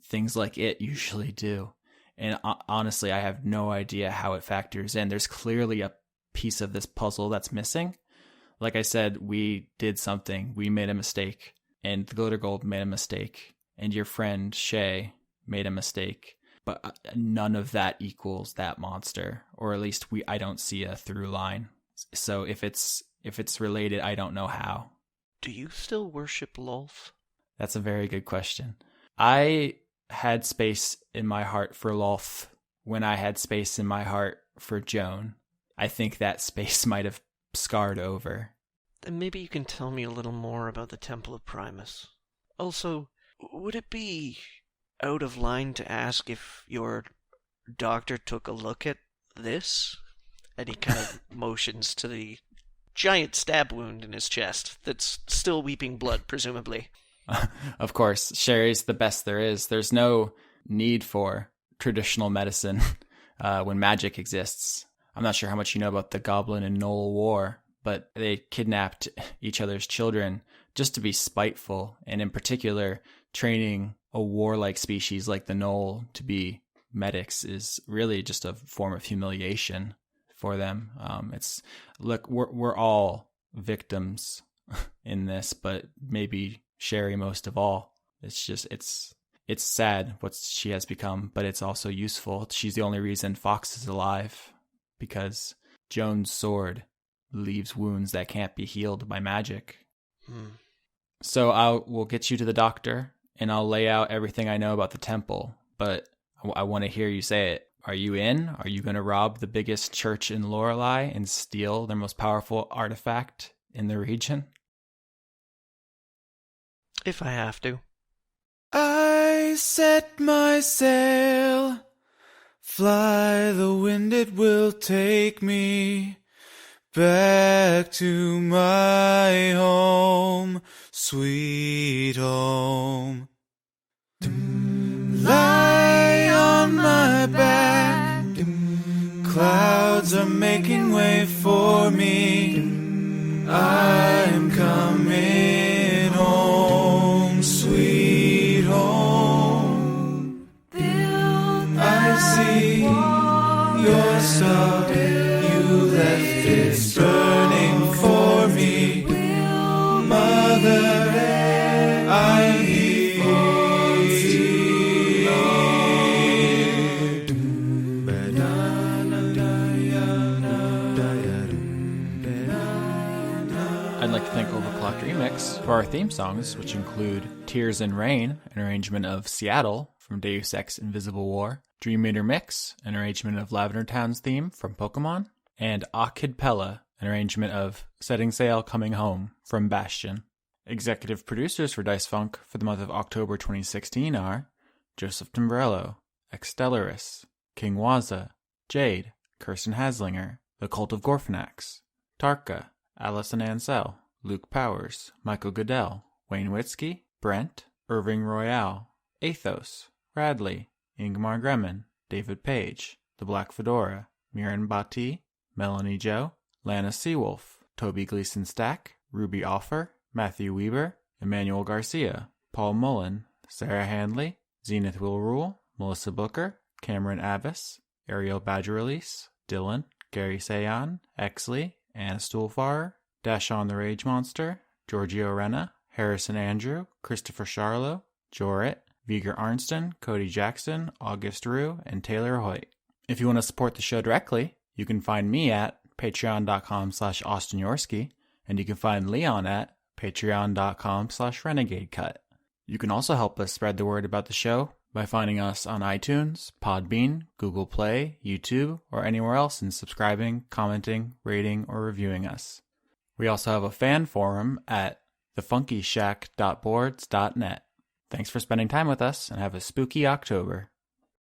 Things like it usually do. And honestly, I have no idea how it factors in. There's clearly a piece of this puzzle that's missing. Like I said, we did something. We made a mistake. And the Glitter Gold made a mistake. And your friend, Shay, made a mistake. But none of that equals that monster. Or at least I don't see a through line. So if it's related, I don't know how. Do you still worship Lolth? That's a very good question. I had space in my heart for Lolth when I had space in my heart for Joan. I think that space might have scarred over. Then maybe you can tell me a little more about the Temple of Primus. Also, would it be out of line to ask if your doctor took a look at this? And he kind of motions to the giant stab wound in his chest that's still weeping blood, presumably. Of course, Sherry's the best there is. There's no need for traditional medicine when magic exists. I'm not sure how much you know about the Goblin and Gnoll War, but they kidnapped each other's children just to be spiteful, and in particular, training a warlike species like the Gnoll to be medics is really just a form of humiliation for them. We're all victims in this, but maybe Sherry most of all. It's sad what she has become, but it's also useful. She's the only reason Fox is alive, because Joan's sword leaves wounds that can't be healed by magic. So we'll get you to the doctor, and I'll lay out everything I know about the temple, but I want to hear you say it. Are you in? Are you going to rob the biggest church in Lorelei and steal their most powerful artifact in the region? If I have to. I set my sail, fly the wind, it will take me back to my home, sweet home. Lie on my back, clouds are making way for me, I'm coming home, sweet home. I see your star, you left it burning for me, Mother, I'm here. I'd like to thank Overclocked Remix for our theme songs, which include Tears and Rain, an arrangement of Seattle from Deus Ex Invisible War, Dream Meter Mix, an arrangement of Lavender Town's theme from Pokemon, and Akid Pella, an arrangement of Setting Sail Coming Home from Bastion. Executive producers for Dice Funk for the month of October 2016 are Joseph Timbrello, Extellaris, King Waza, Jade, Kirsten Haslinger, The Cult of Gorfanax, Tarka, Allison Ansell, Luke Powers, Michael Goodell, Wayne Witzke, Brent, Irving Royale, Athos, Radley, Ingmar Gremin, David Page, The Black Fedora, Miran Bhatti, Melanie Joe, Lana Seawolf, Toby Gleason Stack, Ruby Offer, Matthew Weber, Emmanuel Garcia, Paul Mullen, Sarah Handley, Zenith Will Rule, Melissa Booker, Cameron Abbas, Ariel Badger Release, Dylan, Gary Sayan, Exley, Anna Stuhlfarer, Dashon the Rage Monster, Giorgio Renna, Harrison Andrew, Christopher Charlo, Jorit, Viger Arnston, Cody Jackson, August Rue, and Taylor Hoyt. If you want to support the show directly, you can find me at patreon.com/AustinYorsky, and you can find Leon at patreon.com/RenegadeCut. You can also help us spread the word about the show by finding us on iTunes, Podbean, Google Play, YouTube, or anywhere else and subscribing, commenting, rating, or reviewing us. We also have a fan forum at thefunkyshack.boards.net. Thanks for spending time with us, and have a spooky October.